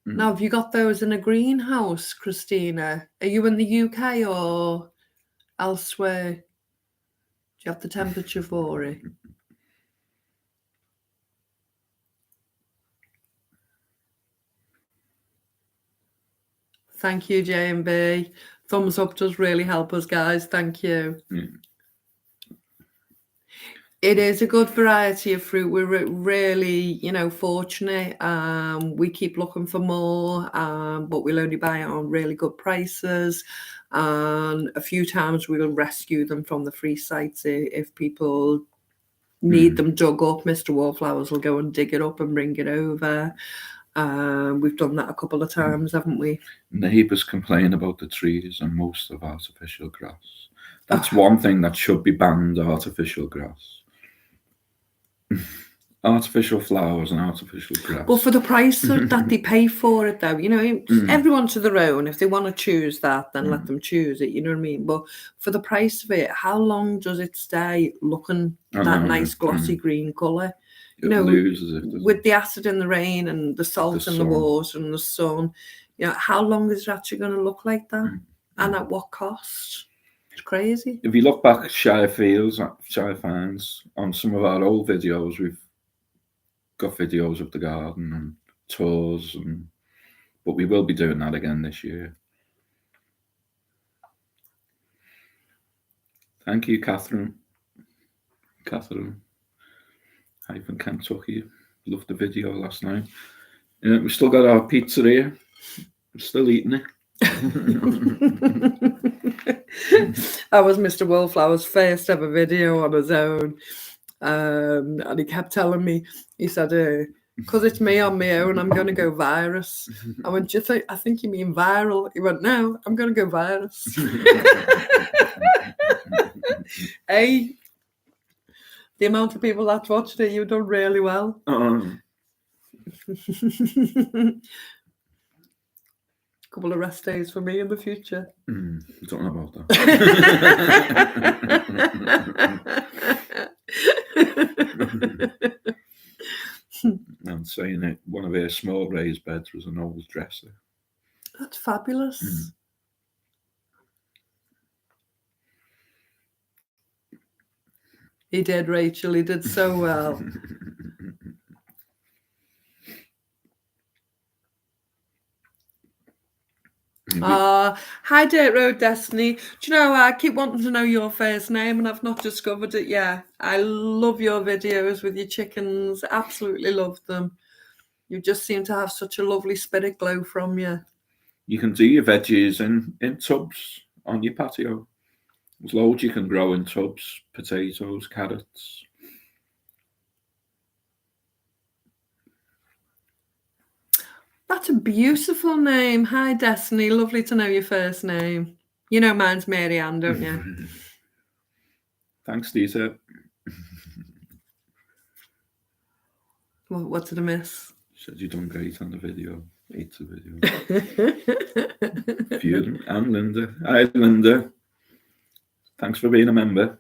Now, have you got those in a greenhouse, Christina? Are you in the UK or elsewhere? Do you have the temperature for it? Thank you, J&B. Thumbs up does really help us, guys. Thank you. It is a good variety of fruit. We're really, fortunate. We keep looking for more, but we'll only buy it on really good prices. And a few times we'll rescue them from the free sites if people need them dug up. Mr. Wallflowers will go and dig it up and bring it over. We've done that a couple of times, haven't we? Neighbours complain about the trees and most of artificial grass. That's one thing that should be banned, artificial grass. Artificial flowers and artificial grass. Well, for the price that they pay for it, though, everyone to their own. If they want to choose that, then let them choose it, you know what I mean? But for the price of it, how long does it stay looking that nice glossy green colour? It loses it. With the acid in the rain and the salt in the water and the sun, how long is it actually going to look like that? And at what cost? It's crazy. If you look back at Shire Fields, Shire Farms, on some of our old videos, we've got videos of the garden and tours, but we will be doing that again this year. Thank you, Catherine. Hi from Kentucky. Loved the video last night. We still got our pizza here. We're still eating it. That was Mr. Wallflower's first ever video on his own. And he kept telling me, he said, because it's me on my own, I'm going to go virus. I went, I think you mean viral. He went, no, I'm going to go virus. Hey, the amount of people that watched it, you've done really well. Couple of rest days for me in the future. Don't know about that. And so saying that one of her small raised beds was an old dresser. That's fabulous. He did, Rachel. He did so well. Hi, Dirt Road Destiny. Do you know, I keep wanting to know your first name and I've not discovered it yet. I love your videos with your chickens. Absolutely love them. You just seem to have such a lovely spirit glow from you. You can do your veggies in tubs on your patio. There's loads you can grow in tubs: potatoes, carrots. That's a beautiful name. Hi, Destiny. Lovely to know your first name. You know mine's Mary Ann, don't you? Thanks, Lisa. What did I miss? Said you done great on the video. Ate the video. Few and Linda. Hi, Linda. Thanks for being a member.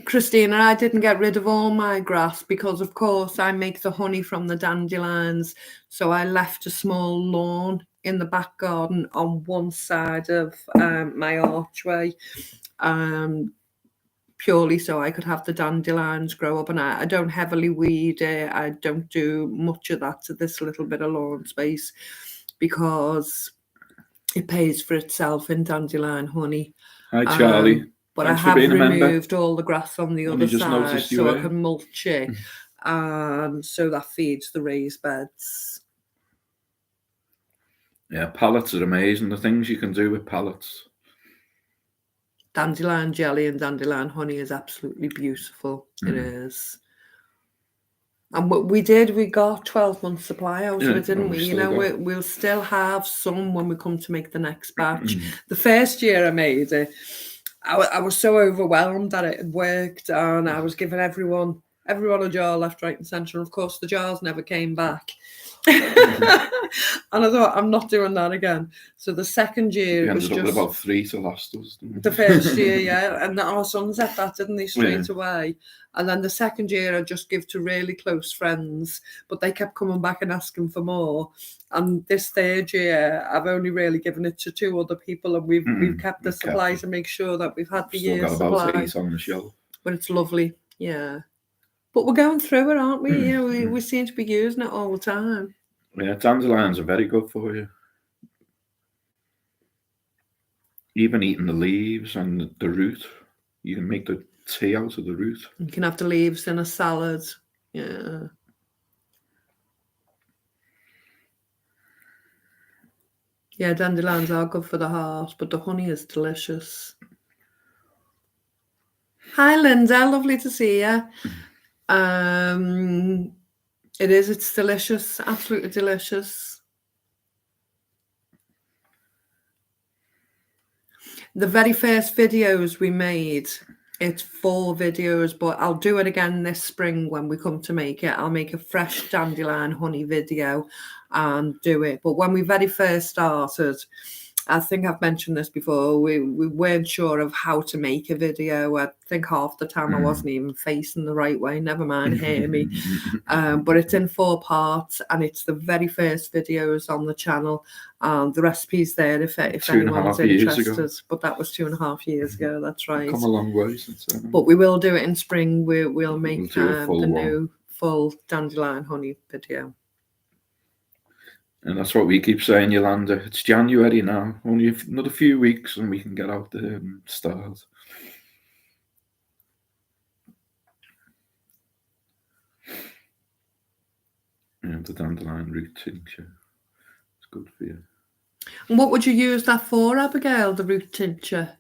Christina, I didn't get rid of all my grass because, of course, I make the honey from the dandelions. So I left a small lawn in the back garden on one side of my archway, purely so I could have the dandelions grow up. And I don't heavily weed it. I don't do much of that to this little bit of lawn space because it pays for itself in dandelion honey. Hi, Charlie. But Thanks I have removed all the grass on the other side so I can mulch it. So that feeds the raised beds. Yeah, pallets are amazing. The things you can do with pallets. Dandelion jelly and dandelion honey is absolutely beautiful. It is. And what we got 12 months supply out of it, didn't we? You know, we'll still have some when we come to make the next batch. The first year I made it, I was so overwhelmed that it had worked, and I was giving everyone a jar left, right, and centre. And of course, the jars never came back. And I thought, I'm not doing that again. So the second year, it was just with about 3 to last us. The first year, yeah, and our sons had that, didn't they, straight away. And then the second year, I just give to really close friends, but they kept coming back and asking for more. And this third year, I've only really given it to 2 other people, and we've kept the supply to make sure that we've had the year's supply. Still got about 8 on the shelf. But it's lovely, yeah. But we're going through it, aren't we? Yeah, we seem to be using it all the time. Yeah, dandelions are very good for you. Even eating the leaves and the root, you can make the tea out of the root. You can have the leaves in a salad. Yeah. Yeah, dandelions are good for the heart, but the honey is delicious. Hi, Linda. Lovely to see you. It is. It's delicious. Absolutely delicious. The very first videos we made, it's 4 videos, but I'll do it again this spring when we come to make it. I'll make a fresh dandelion honey video and do it. But when we very first started, I think I've mentioned this before, we weren't sure of how to make a video. I think half the time I wasn't even facing the right way, never mind hear me. But it's in 4 parts, and it's the very first videos on the channel. The recipe's there if anyone's interested. But that was 2.5 years ago, that's right. Come a long way since then. But we will do it in spring. We'll make the new full dandelion honey video. And that's what we keep saying, Yolanda. It's January now. Only another few weeks and we can get out there and start. And the dandelion root tincture. It's good for you. And what would you use that for, Abigail, the root tincture?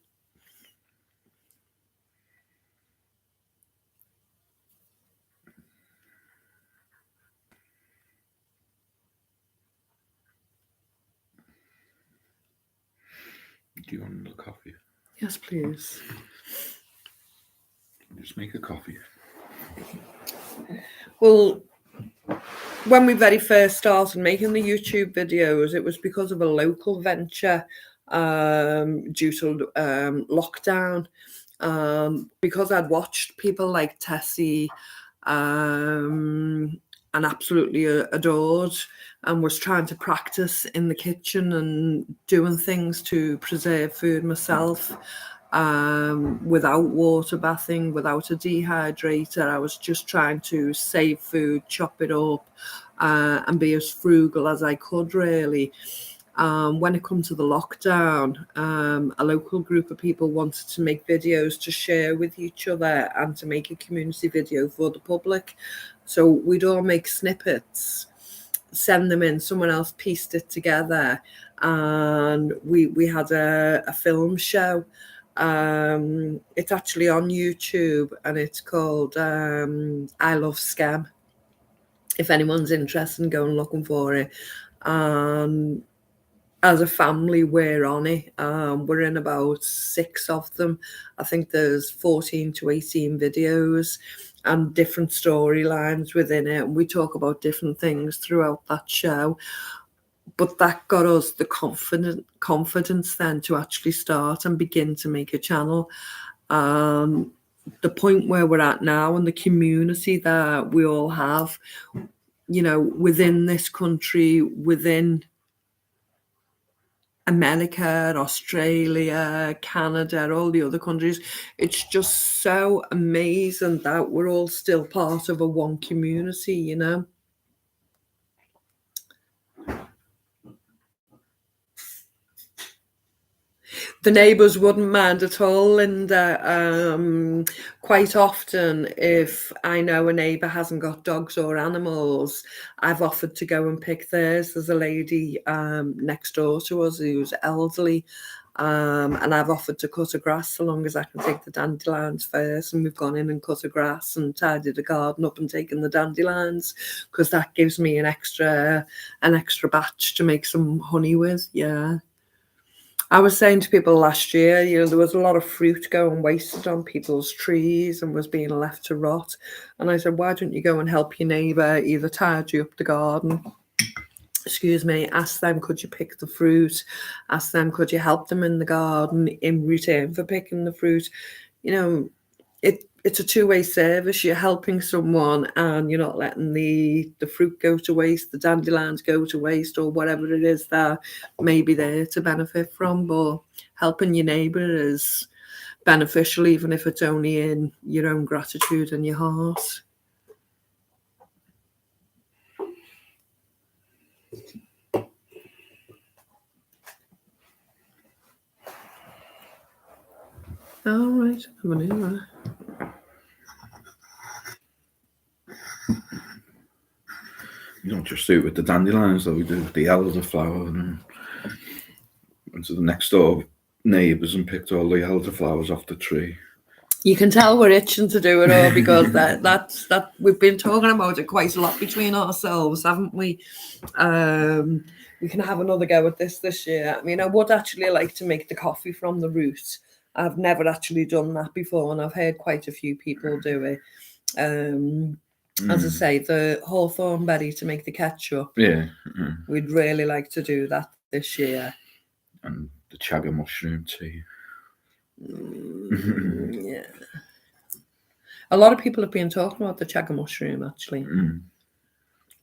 Do you want a coffee? Yes, please. Just make a coffee. Well, when we very first started making the YouTube videos, it was because of a local venture due to lockdown. Because I'd watched people like Tessie and and absolutely adored, and was trying to practice in the kitchen and doing things to preserve food myself, without water bathing, without a dehydrator. I was just trying to save food, chop it up, and be as frugal as I could, really. When it comes to the lockdown, a local group of people wanted to make videos to share with each other and to make a community video for the public. So we'd all make snippets, send them in, someone else pieced it together, and we had a film show. It's actually on YouTube, and it's called I Love Scam. If anyone's interested in going looking for it. As a family, we're on it. We're in about 6 of them. I think there's 14 to 18 videos and different storylines within it. And we talk about different things throughout that show. But that got us the confidence then to actually start and begin to make a channel. The point where we're at now and the community that we all have, you know, within this country, within America, Australia, Canada, all the other countries, it's just so amazing that we're all still part of a one community, you know. The neighbours wouldn't mind at all, Linda. Quite often, if I know a neighbour hasn't got dogs or animals, I've offered to go and pick theirs. There's a lady next door to us who's elderly, and I've offered to cut her grass so long as I can take the dandelions first. And we've gone in and cut her grass and tidied the garden up and taken the dandelions, because that gives me an extra batch to make some honey with. Yeah. I was saying to people last year, you know, there was a lot of fruit going wasted on people's trees and was being left to rot. And I said, why don't you go and help your neighbour, either tidy up the garden, ask them, could you pick the fruit? Ask them, could you help them in the garden in return for picking the fruit? You know, it's a two-way service. You're helping someone and you're not letting the fruit go to waste, the dandelions go to waste, or whatever it is that may be there to benefit from. But helping your neighbour is beneficial, even if it's only in your own gratitude and your heart. All right. You don't just do it with the dandelions, though. We do the elderflower, and to the next door neighbours and picked all the elderflowers off the tree. You can tell we're itching to do it all, because that's we've been talking about it quite a lot between ourselves, haven't we? We can have another go at this year. I mean, I would actually like to make the coffee from the root. I've never actually done that before, and I've heard quite a few people do it. As I say, the hawthorn berry to make the ketchup. Yeah. We'd really like to do that this year. And the chaga mushroom tea. Yeah. A lot of people have been talking about the chaga mushroom, actually.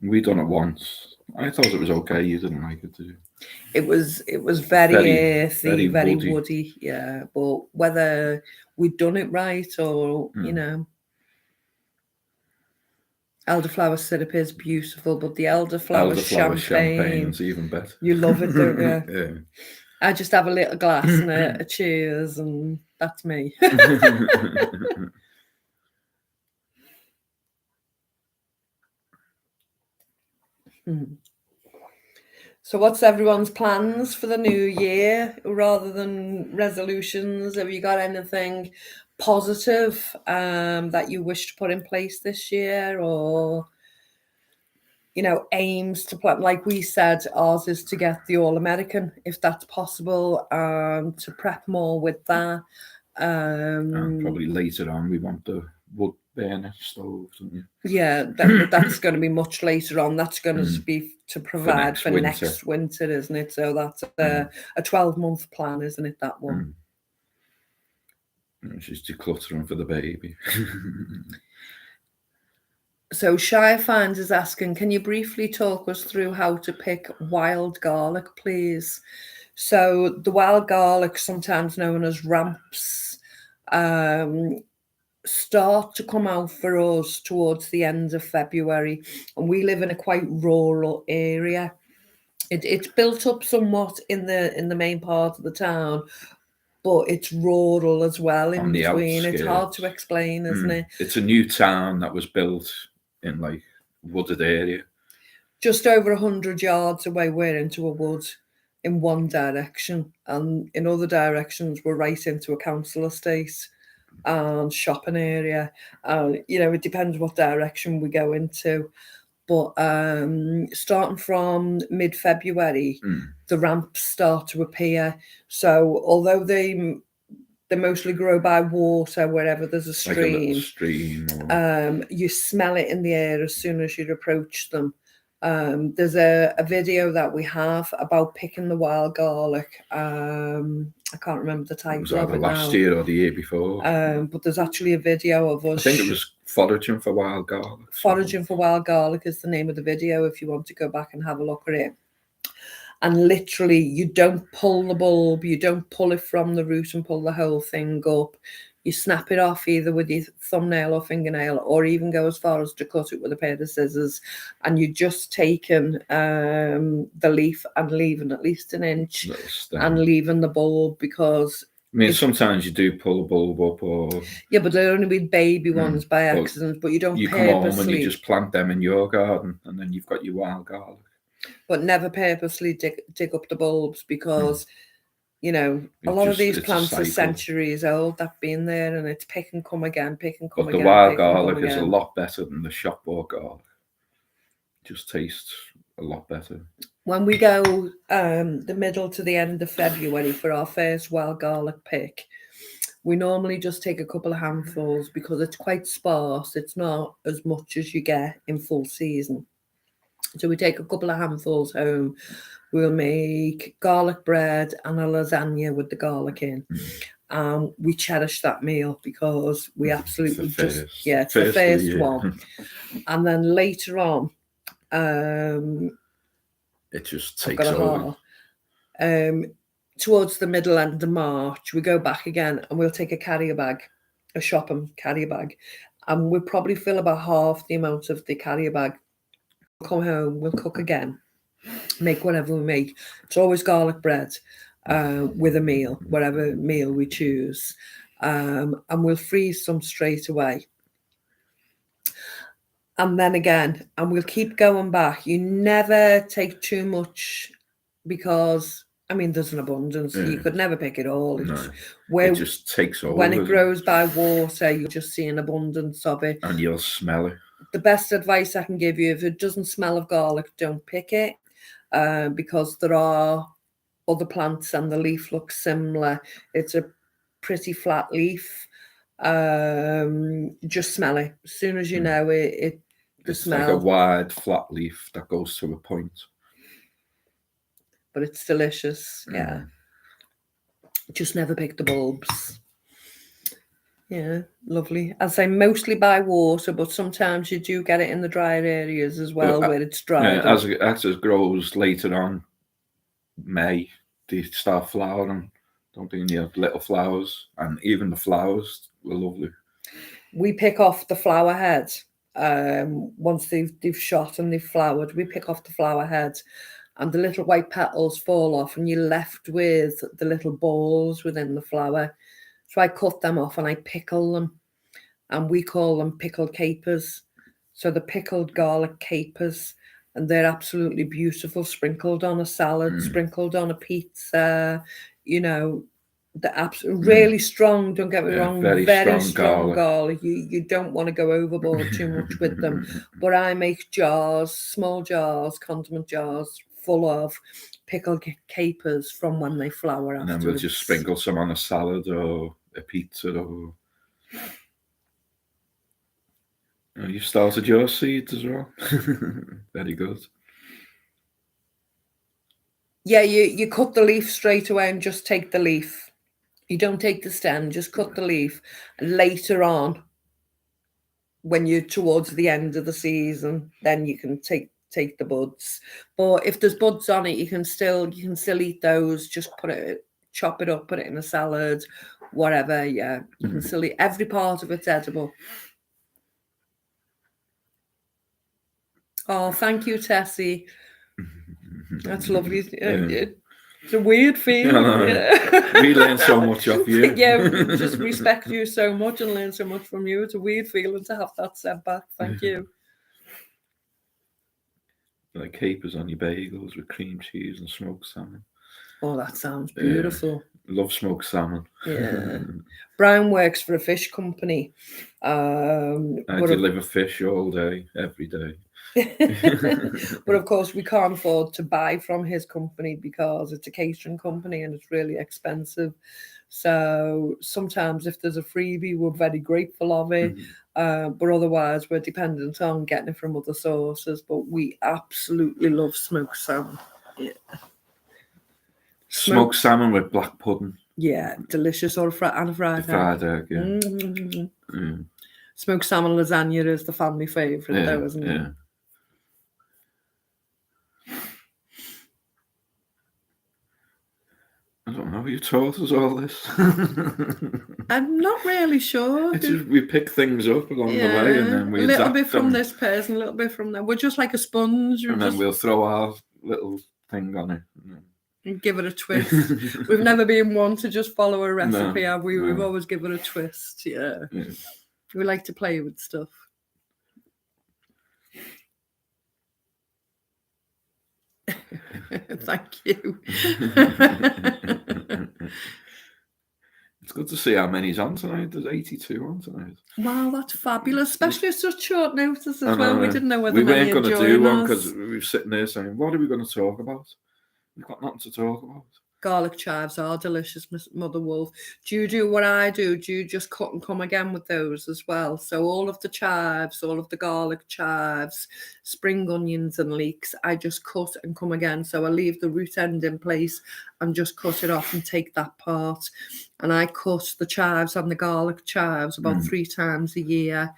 We done it once. I thought it was okay. You didn't like it, did you? It was very earthy, very woody. Yeah, but whether we'd done it right or, you know. Elderflower syrup is beautiful, but the elderflower champagne is even better. You love it, don't you? Yeah. I just have a little glass and a cheers, and that's me. So what's everyone's plans for the new year, rather than resolutions? Have you got anything positive that you wish to put in place this year, or, you know, aims to plan? Like we said, ours is to get the All-American, if that's possible, to prep more with that. And probably later on we want the wood burner stove, don't you? Yeah, that's going to be much later on. That's going to be to provide for next winter, isn't it? So that's a 12-month plan, isn't it, that one? She's decluttering for the baby. So Shire Finds is asking, can you briefly talk us through how to pick wild garlic, please? So the wild garlic, sometimes known as ramps, start to come out for us towards the end of February, and we live in a quite rural area. It's built up somewhat in the main part of the town, but it's rural as well in On the between. It's hard outskirts. to explain, isn't it? It's a new town that was built in like wooded area. Just over 100 yards away, we're into a wood in one direction, and in other directions we're right into a council estate and shopping area. You know, it depends what direction we go into. But starting from mid-February, the ramps start to appear. So although they mostly grow by water, wherever there's a stream, like a little stream or... you smell it in the air as soon as you approach them. There's a video that we have about picking the wild garlic. I can't remember the title It was of either it last now. year or the year before. But there's actually a video of us. I think it was Foraging for Wild Garlic. Foraging for Wild Garlic is the name of the video if you want to go back and have a look at it. And literally, you don't pull the bulb, you don't pull it from the root and pull the whole thing up. You snap it off either with your thumbnail or fingernail, or even go as far as to cut it with a pair of scissors. And you're just taking the leaf and leaving at least an inch and leaving the bulb, because... I mean, sometimes you do pull a bulb up, or... Yeah, but they'll only be baby ones by accident, but you don't you purposely... come home and you just plant them in your garden, and then you've got your wild garlic. But never purposely dig up the bulbs, because, you know, a lot of these plants are centuries old, that been there, and it's pick and come again, pick and come again. But the wild garlic is a lot better than the shop bought garlic. It just tastes a lot better. When we go the middle to the end of February for our first wild garlic pick, we normally just take a couple of handfuls, because it's quite sparse. It's not as much as you get in full season. So we take a couple of handfuls home. We'll make garlic bread and a lasagna with the garlic in. We cherish that meal, because we absolutely it's the first one. And then later on, it just takes over. Towards the middle end of March, we go back again, and we'll take a carrier bag, a shopping carrier bag, and we'll probably fill about half the amount of the carrier bag. We'll come home, we'll cook again, make whatever we make. It's always garlic bread with a meal, whatever meal we choose, and we'll freeze some straight away. And then again, and we'll keep going back. You never take too much, because, I mean, there's an abundance. You could never pick it all. It just takes over. When it grows by water, you'll just see an abundance of it. And you'll smell it. The best advice I can give you, if it doesn't smell of garlic, don't pick it, because there are other plants and the leaf looks similar. It's a pretty flat leaf. Just smell it. As soon as you know it, it's like a wide flat leaf that goes to a point. But it's delicious. Yeah. Just never pick the bulbs. Yeah, lovely. I say mostly by water, but sometimes you do get it in the drier areas as well, where it's dry. As it grows later on, May, they start flowering. Don't think you have little flowers, and even the flowers were lovely. We pick off the flower head. Once they've shot and they've flowered, we pick off the flower head, and the little white petals fall off, and you're left with the little balls within the flower. So I cut them off and I pickle them, and we call them pickled capers. So the pickled garlic capers, and they're absolutely beautiful, sprinkled on a salad, sprinkled on a pizza. You know, they're absolutely really strong. Don't get me wrong, very strong garlic. You don't want to go overboard too much with them. But I make jars, small jars, condiment jars, full of pickled capers from when they flower. And then we'll just sprinkle some on a salad or a pizza. Or you started your seeds as well. Very good. Yeah, you cut the leaf straight away and just take the leaf. You don't take the stem, just cut the leaf. And later on, when you're towards the end of the season, then you can take the buds. But if there's buds on it, you can still eat those. Just chop it up, put it in a salad, whatever. Yeah, you can still eat. Every part of it's edible. Oh, thank you, Tessie. That's lovely. It's a weird feeling. Yeah. We learn so much off you. Yeah, we just respect you so much and learn so much from you. It's a weird feeling to have that sent back. Thank you. Like capers on your bagels with cream cheese and smoked salmon. Oh, that sounds beautiful. Love smoked salmon. Yeah. Brian works for a fish company. I deliver fish all day, every day. But of course, we can't afford to buy from his company because it's a catering company and it's really expensive. So sometimes if there's a freebie, we're very grateful of it. But otherwise, we're dependent on getting it from other sources. But we absolutely love smoked salmon. Yeah. Smoked salmon with black pudding. Yeah, delicious. Or and a fried egg. Fried egg, yeah. Mm-hmm. Smoked salmon lasagna is the family favourite, though, isn't it? Yeah. I don't know. You taught us all this. I'm not really sure. We pick things up along the way, and then we a little bit from them. this person, a little bit from there. We're just like a sponge. Then we'll throw our little thing on it. And give it a twist. We've never been one to just follow a recipe, have we? No. We've always given it a twist. Yeah. We like to play with stuff. Thank you. It's good to see how many's on tonight. There's 82 on tonight. Wow, that's fabulous, especially at such short notice as well. We didn't know whether we weren't going to do one because we were sitting there saying, "What are we going to talk about? We've got nothing to talk about." Garlic chives are delicious, Mother Wolf. Do you do what I do? Do you just cut and come again with those as well? So all of the chives, all of the garlic chives, spring onions and leeks, I just cut and come again. So I leave the root end in place and just cut it off and take that part. And I cut the chives and the garlic chives about 3 times a year.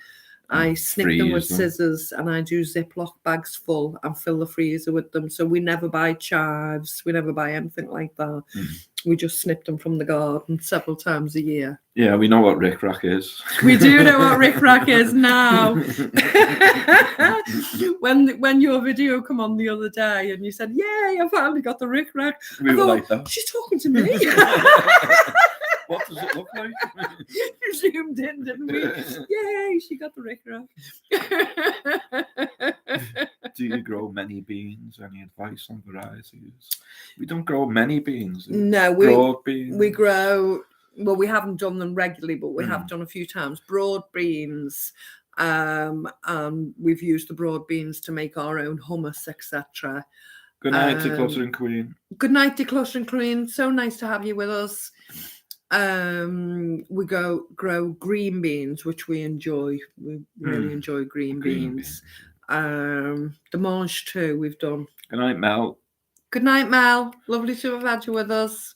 I snip them with scissors and I do Ziploc bags full and fill the freezer with them. So we never buy chives. We never buy anything like that. We just snip them from the garden several times a year. Yeah, we know what Rick Rack is. We do know what Rick Rack is now. when your video come on the other day and you said, "Yay, I finally got the Rick Rack." We were like that. She's talking to me. What does it look like? You zoomed in, didn't we? Yay, she got the Rick Rack. Do you grow many beans? Any advice on varieties? We don't grow many beans. No, broad beans. We grow, well, we haven't done them regularly, but we have done a few times. Broad beans. We've used the broad beans to make our own hummus, etc. Good night, Decluttering Queen. Good night, Decluttering Queen. So nice to have you with us. We grow green beans, which we enjoy. We really enjoy green beans. The mange too, we've done. Good night, Mel. Good night, Mel. Lovely to have had you with us.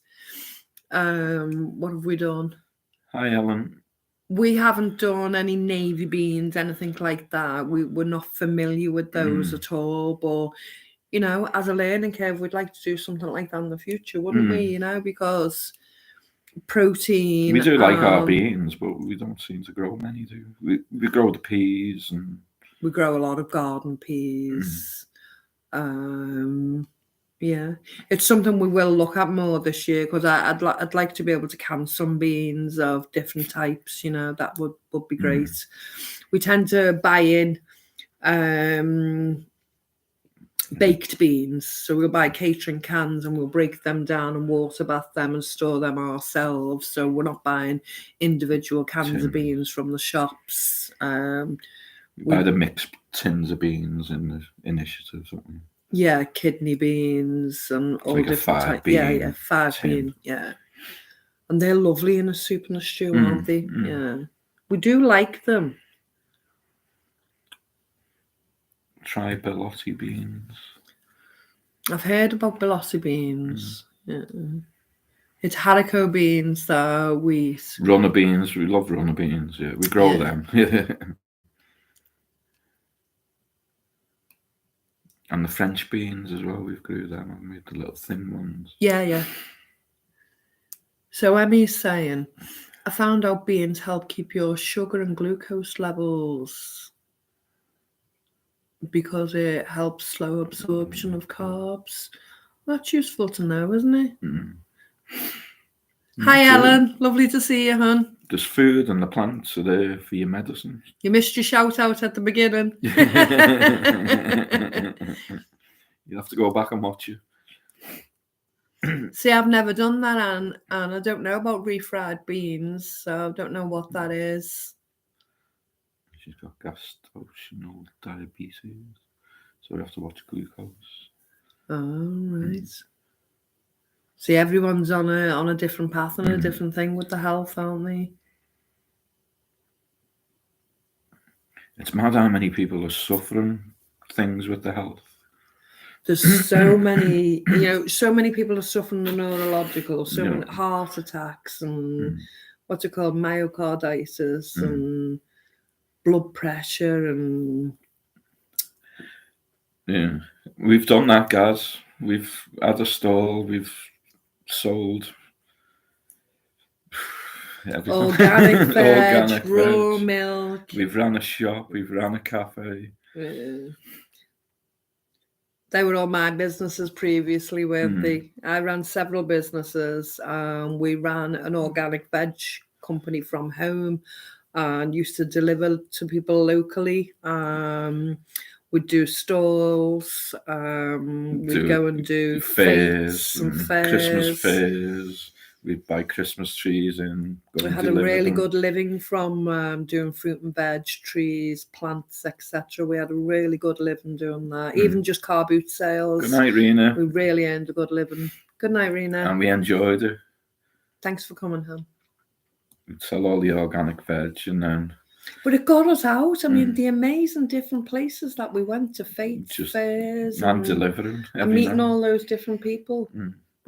What have we done? Hi, Ellen. We haven't done any navy beans, anything like that. We're not familiar with those at all, but you know, as a learning curve, we'd like to do something like that in the future, wouldn't we? You know, because protein. We do like our beans, but we don't seem to grow many, do we? We grow the peas and we grow a lot of garden peas. Yeah, it's something we will look at more this year because I'd like to be able to can some beans of different types. You know, that would be great. We tend to buy in baked beans, so we'll buy catering cans and we'll break them down and water bath them and store them ourselves. So we're not buying individual cans of beans from the shops. We buy the mixed tins of beans in the initiative, don't we? Yeah, kidney beans and all like different types. Yeah, 5 bean. Yeah, and they're lovely in a soup and a stew, aren't they? Yeah, we do like them. Try Belotti beans. I've heard about Belotti beans. Yeah. It's haricot beans that we runner beans. We love runner beans. Yeah, we grow them. And the French beans as well, we've grew them, haven't we? The little thin ones. Yeah. So Emmy's saying, I found out beans help keep your sugar and glucose levels because it helps slow absorption of carbs. That's useful to know, isn't it? Hi, Ellen. Lovely to see you, hon. There's food and the plants are there for your medicine. You missed your shout out at the beginning. You have to go back and watch it. See, I've never done that, and I don't know about refried beans, so I don't know what that is. She's got gestational diabetes, so we have to watch glucose. Oh, right. See, everyone's on a different path and a different thing with the health, aren't they? It's mad how many people are suffering things with the health. There's so many, so many people are suffering the neurological, so many heart attacks and what's it called, myocarditis and blood pressure and... Yeah, we've done that, guys. We've had a stall, we've sold everything. Organic veg, raw milk. We've ran a shop, we've ran a cafe. They were all my businesses previously, weren't they? I ran several businesses. We ran an organic veg company from home and used to deliver to people locally. We'd do stalls. We'd go and do fairs and Christmas fairs. We'd buy Christmas trees and we had a really good living from doing fruit and veg, trees, plants, etc. We had a really good living doing that. Even just car boot sales. Good night, Rena. We really earned a good living. Good night, Rena. And we enjoyed it. Thanks for coming home. We'd sell all the organic veg and then... But it got us out. I mean, the amazing different places that we went to, fairs. And delivering. And meeting all those different people.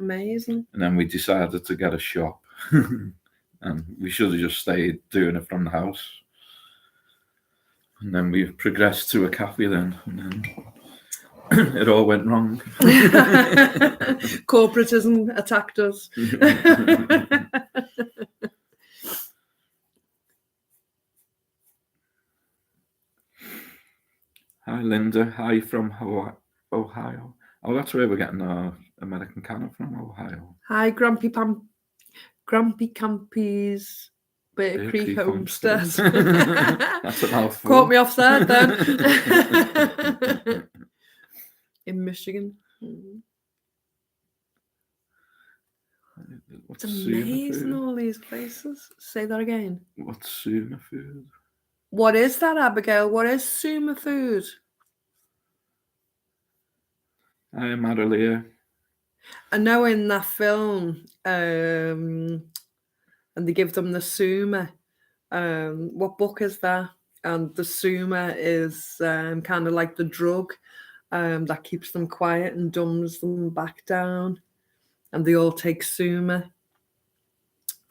Amazing. And then we decided to get a shop. And we should have just stayed doing it from the house. And then we progressed to a cafe then. And then it all went wrong. Corporatism attacked us. Hi, Linda. Hi from Ohio. Oh, that's where we're getting our American Canna from, Ohio. Hi, Grumpy Campy's Bear Creek Homestead. That's a mouthful. Caught me off there then. In Michigan. It's amazing, all these places. Say that again. What's Sumer food? What is that, Abigail? What is Sumer food? Hi, Marilia. I know in that film, and they give them the Sumer. What book is that? And the Sumer is kind of like the drug that keeps them quiet and dumbs them back down. And they all take Sumer.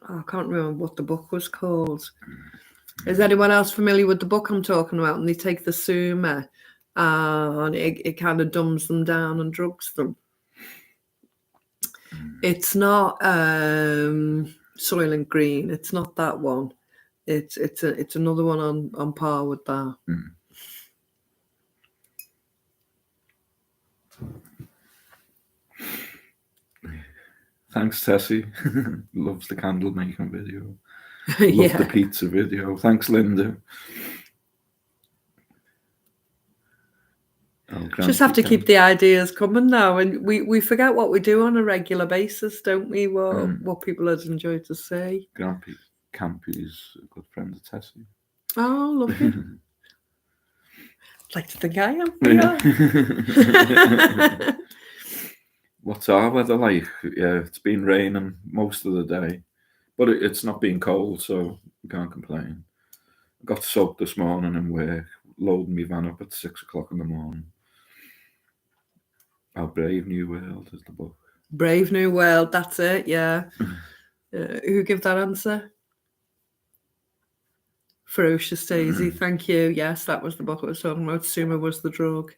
Oh, I can't remember what the book was called. Is anyone else familiar with the book I'm talking about? And they take the Sumer and it kind of dumbs them down and drugs them. It's not Soylent Green. It's not that one. It's another one on par with that. Thanks, Tessie. Loves the candle making video. Love the pizza video. Thanks, Linda. Just have to keep the ideas coming now, and we forget what we do on a regular basis, don't we? What people would enjoy to see. Grumpy Campy's a good friend of Tessie. Oh, lovely. I'd like to think I am. What's our weather like? Yeah, it's been raining most of the day, but it's not been cold, so we can't complain. I got soaked this morning in work, loading my van up at 6 o'clock in the morning. Our Brave New World is the book. Brave New World, that's it, yeah. Who gave that answer? Ferocious Daisy, thank you. Yes, that was the book I was talking about. Sumer was the drug.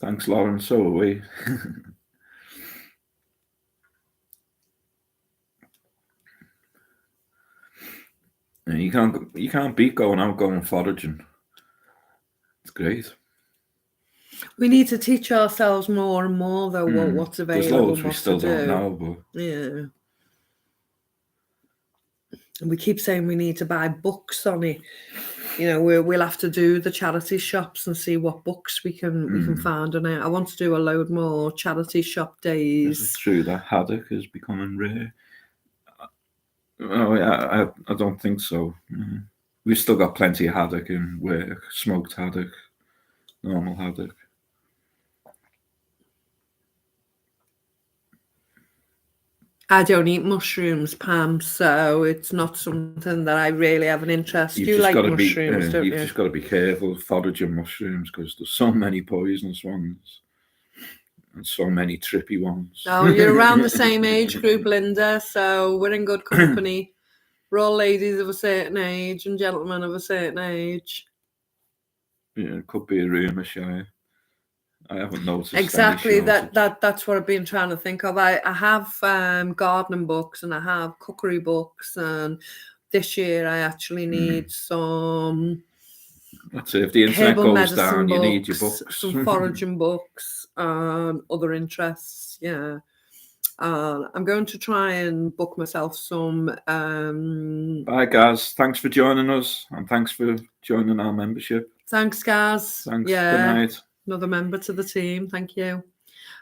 Thanks, Lauren. So are we. Yeah, you can't beat going out, going foraging. It's great. We need to teach ourselves more and more, though, what's available. There's loads and we what still to don't do. know, but Yeah. And we keep saying we need to buy books on it. You know, we'll have to do the charity shops and see what books we can find on it. I want to do a load more charity shop days. is it true that haddock is becoming rare? Oh, yeah, I don't think so. We've still got plenty of haddock in work, smoked haddock, normal haddock. I don't eat mushrooms, Pam, so it's not something that I really have an interest. You like mushrooms, don't you? You've just got to be careful foraging mushrooms because there's so many poisonous ones and so many trippy ones. Oh, you're around the same age group, Linda, so we're in good company. We're all ladies of a certain age and gentlemen of a certain age. Yeah, it could be a rumour, Shire. I haven't noticed. Exactly. That's what I've been trying to think of. I have gardening books and I have cookery books, and this year I actually need some. That's it. If the internet goes down, you need your books. Some foraging books, other interests. Yeah. I'm going to try and book myself some. Bye, guys. Thanks for joining us, and thanks for joining our membership. Thanks, guys. Thanks. Yeah. Good night. Another member to the team. Thank you.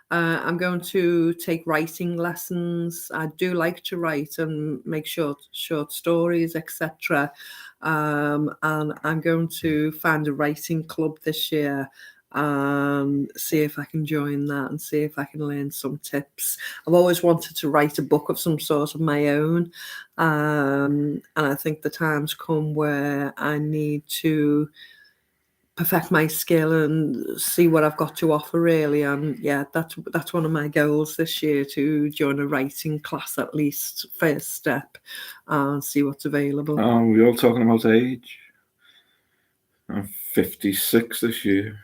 I'm going to take writing lessons. I do like to write and make short stories, etc. And I'm going to find a writing club this year and see if I can join that and see if I can learn some tips. I've always wanted to write a book of some sort of my own. And I think the time's come where I need to perfect my skill and see what I've got to offer, really. And yeah, that's one of my goals this year, to join a writing class at least, first step, and see what's available. Oh, we're all talking about age. I'm 56 this year.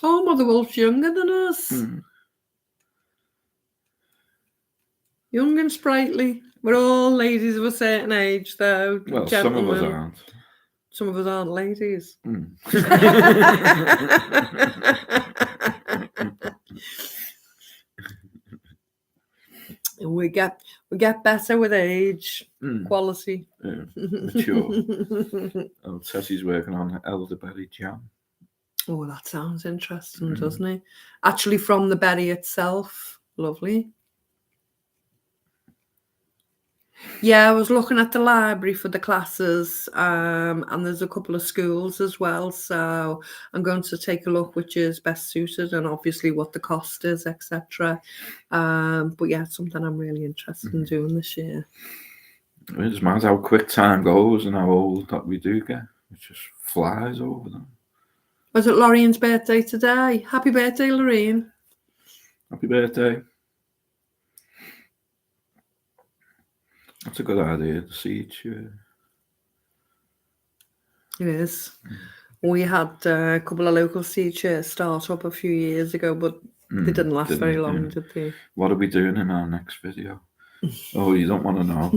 Oh, Mother Wolf's younger than us. Young and sprightly. We're all ladies of a certain age, though. Well, gentlemen. some of us aren't. Some of us aren't ladies. We get better with age, quality. Yeah, mature. Oh, Tessie's working on elderberry jam. Oh, that sounds interesting, doesn't it? Actually, from the berry itself. Lovely. Yeah, I was looking at the library for the classes, and there's a couple of schools as well. So I'm going to take a look which is best suited, and obviously what the cost is, etc. But yeah, it's something I'm really interested in doing this year. It just matters how quick time goes and how old that we do get. It just flies over them. Was it Lorraine's birthday today? Happy birthday, Lorraine. Happy birthday. That's a good idea, the siege. It is. We had a couple of local siege start up a few years ago, but they didn't last very long, did they? What are we doing in our next video? Oh, you don't want to know.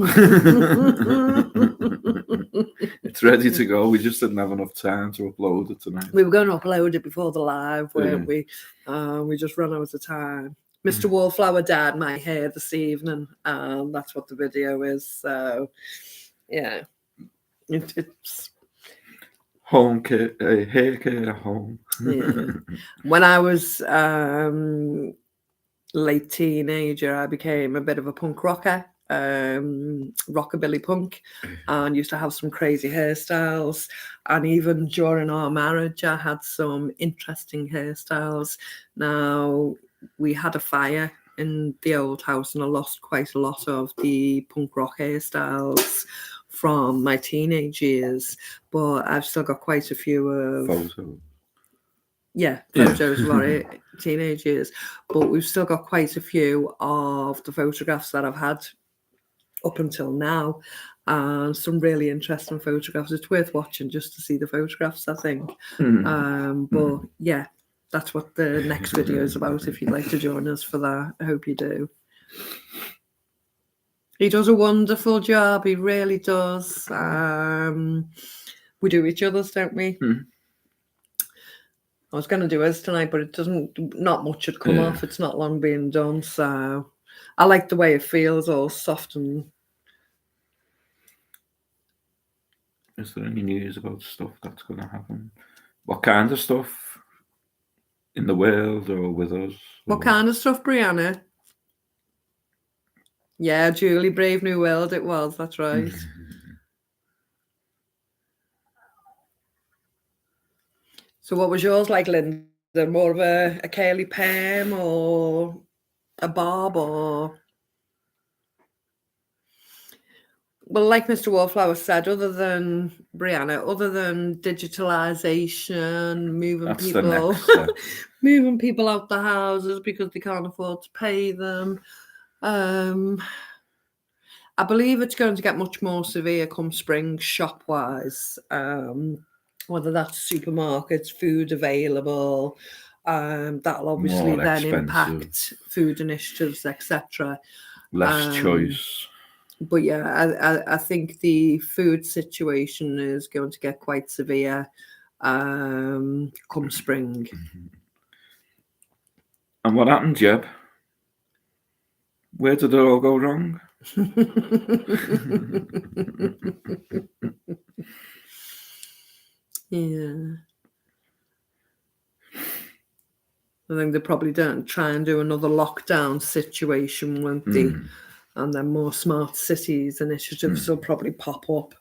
It's ready to go. We just didn't have enough time to upload it tonight. We were going to upload it before the live, weren't we? We just ran out of time. Mr. Wallflower dyed my hair this evening, and that's what the video is. So, yeah, it's home care, hair care at home. Yeah. When I was late teenager, I became a bit of a punk rocker, rockabilly punk, and used to have some crazy hairstyles. And even during our marriage, I had some interesting hairstyles. Now, we had a fire in the old house, and I lost quite a lot of the punk rock hairstyles from my teenage years, but I've still got quite a few of photos of our teenage years, but we've still got quite a few of the photographs that I've had up until now. And some really interesting photographs. It's worth watching just to see the photographs, I think. But yeah, that's what the next video is about. If you'd like to join us for that, I hope you do. He does a wonderful job. He really does. We do each other's, don't we? I was going to do his tonight, but it doesn't. Not much had come off. It's not long being done, so I like the way it feels, all soft and. Is there any news about stuff that's going to happen? What kind of stuff in the world or with us? What kind of stuff, Brianna? Yeah, Julie, Brave New World. It was. That's right. So what was yours like, Linda? More of a curly perm or a bob or... Well, like Mr. Wallflower said, other than Brianna, other than digitalisation, moving people out the houses because they can't afford to pay them, I believe it's going to get much more severe come spring shop-wise. Whether that's supermarkets, food available, that'll obviously then impact food initiatives, etc. Less choice. But yeah, I think the food situation is going to get quite severe come spring. And what happened, Jeb? Where did it all go wrong? Yeah. I think they probably don't try and do another lockdown situation, won't they? And then more smart cities initiatives will probably pop up.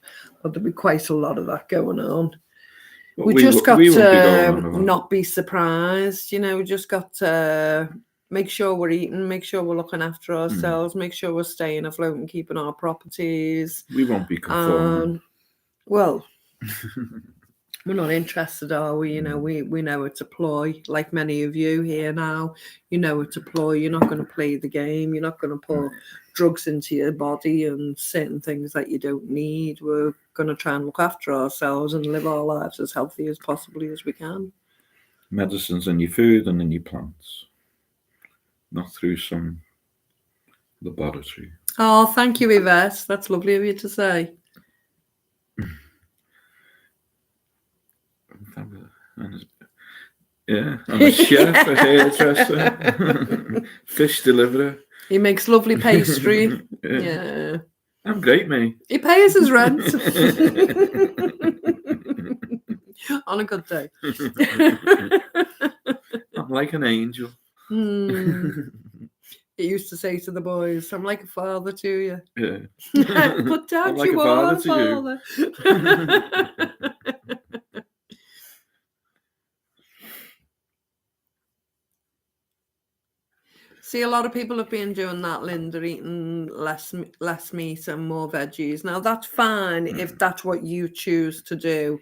But there'll be quite a lot of that going on. But we just got to not be surprised. You know, we just got to make sure we're eating, make sure we're looking after ourselves, make sure we're staying afloat and keeping our properties. We won't be conforming. Well... We're not interested, are we? You know, we know it's a ploy, like many of you here now. You know it's a ploy. You're not going to play the game. You're not going to put drugs into your body and certain things that you don't need. We're going to try and look after ourselves and live our lives as healthy as possibly as we can. Medicines in your food and in your plants, not through some laboratory. Oh, thank you, Yvette. That's lovely of you to say. Yeah, I'm a chef, a hairdresser, fish deliverer. He makes lovely pastry. Yeah. I'm great, mate. He pays his rent. On a good day. I'm like an angel. He used to say to the boys, I'm like a father to you. Yeah. But Dad, like you are a father. See, a lot of people have been doing that, Linda, eating less meat and more veggies. Now, that's fine if that's what you choose to do.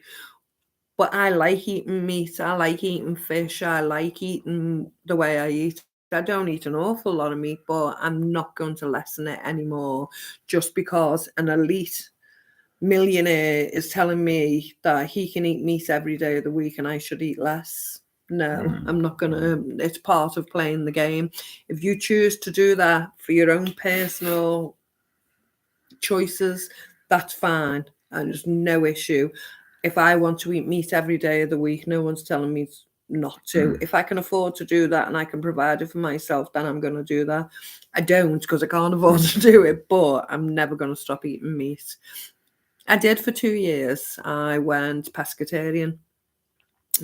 But I like eating meat. I like eating fish. I like eating the way I eat. I don't eat an awful lot of meat, but I'm not going to lessen it anymore just because an elite millionaire is telling me that he can eat meat every day of the week and I should eat less. No, I'm not going to. It's part of playing the game. If you choose to do that for your own personal choices, that's fine. And there's no issue. If I want to eat meat every day of the week, no one's telling me not to. If I can afford to do that and I can provide it for myself, then I'm going to do that. I don't because I can't afford to do it, but I'm never going to stop eating meat. I did for 2 years. I went pescatarian.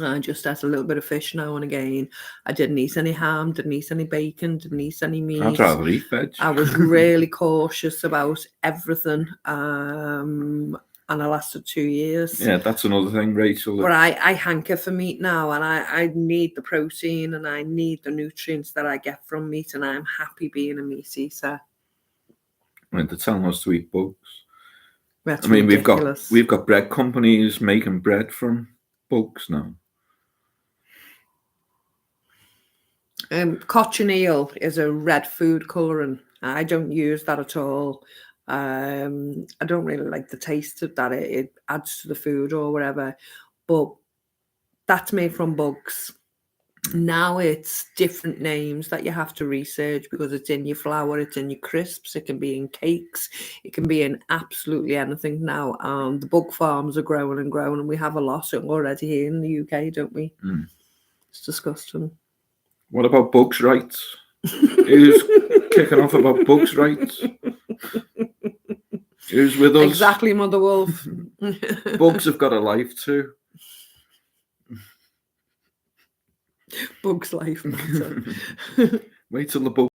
I just ate a little bit of fish now and again. I didn't eat any ham, didn't eat any bacon, didn't eat any meat. I'd rather eat veg. I was really cautious about everything. And I lasted 2 years. Yeah, that's another thing, Rachel. But I hanker for meat now, and I need the protein and I need the nutrients that I get from meat, and I'm happy being a meat eater. They're telling us to eat bugs. That's ridiculous. we've got bread companies making bread from bugs now. Cochineal is a red food colouring. I don't use that at all. I don't really like the taste of that. It adds to the food or whatever, but that's made from bugs. Now it's different names that you have to research because it's in your flour, it's in your crisps, it can be in cakes, it can be in absolutely anything now. The bug farms are growing and growing, and we have a lot already here in the UK, don't we? Mm. It's disgusting. What about bugs' rights? Who's kicking off about bugs' rights? Who's with us? Exactly, Mother Wolf. Bugs have got a life too. Bug's life matter. Wait till the bug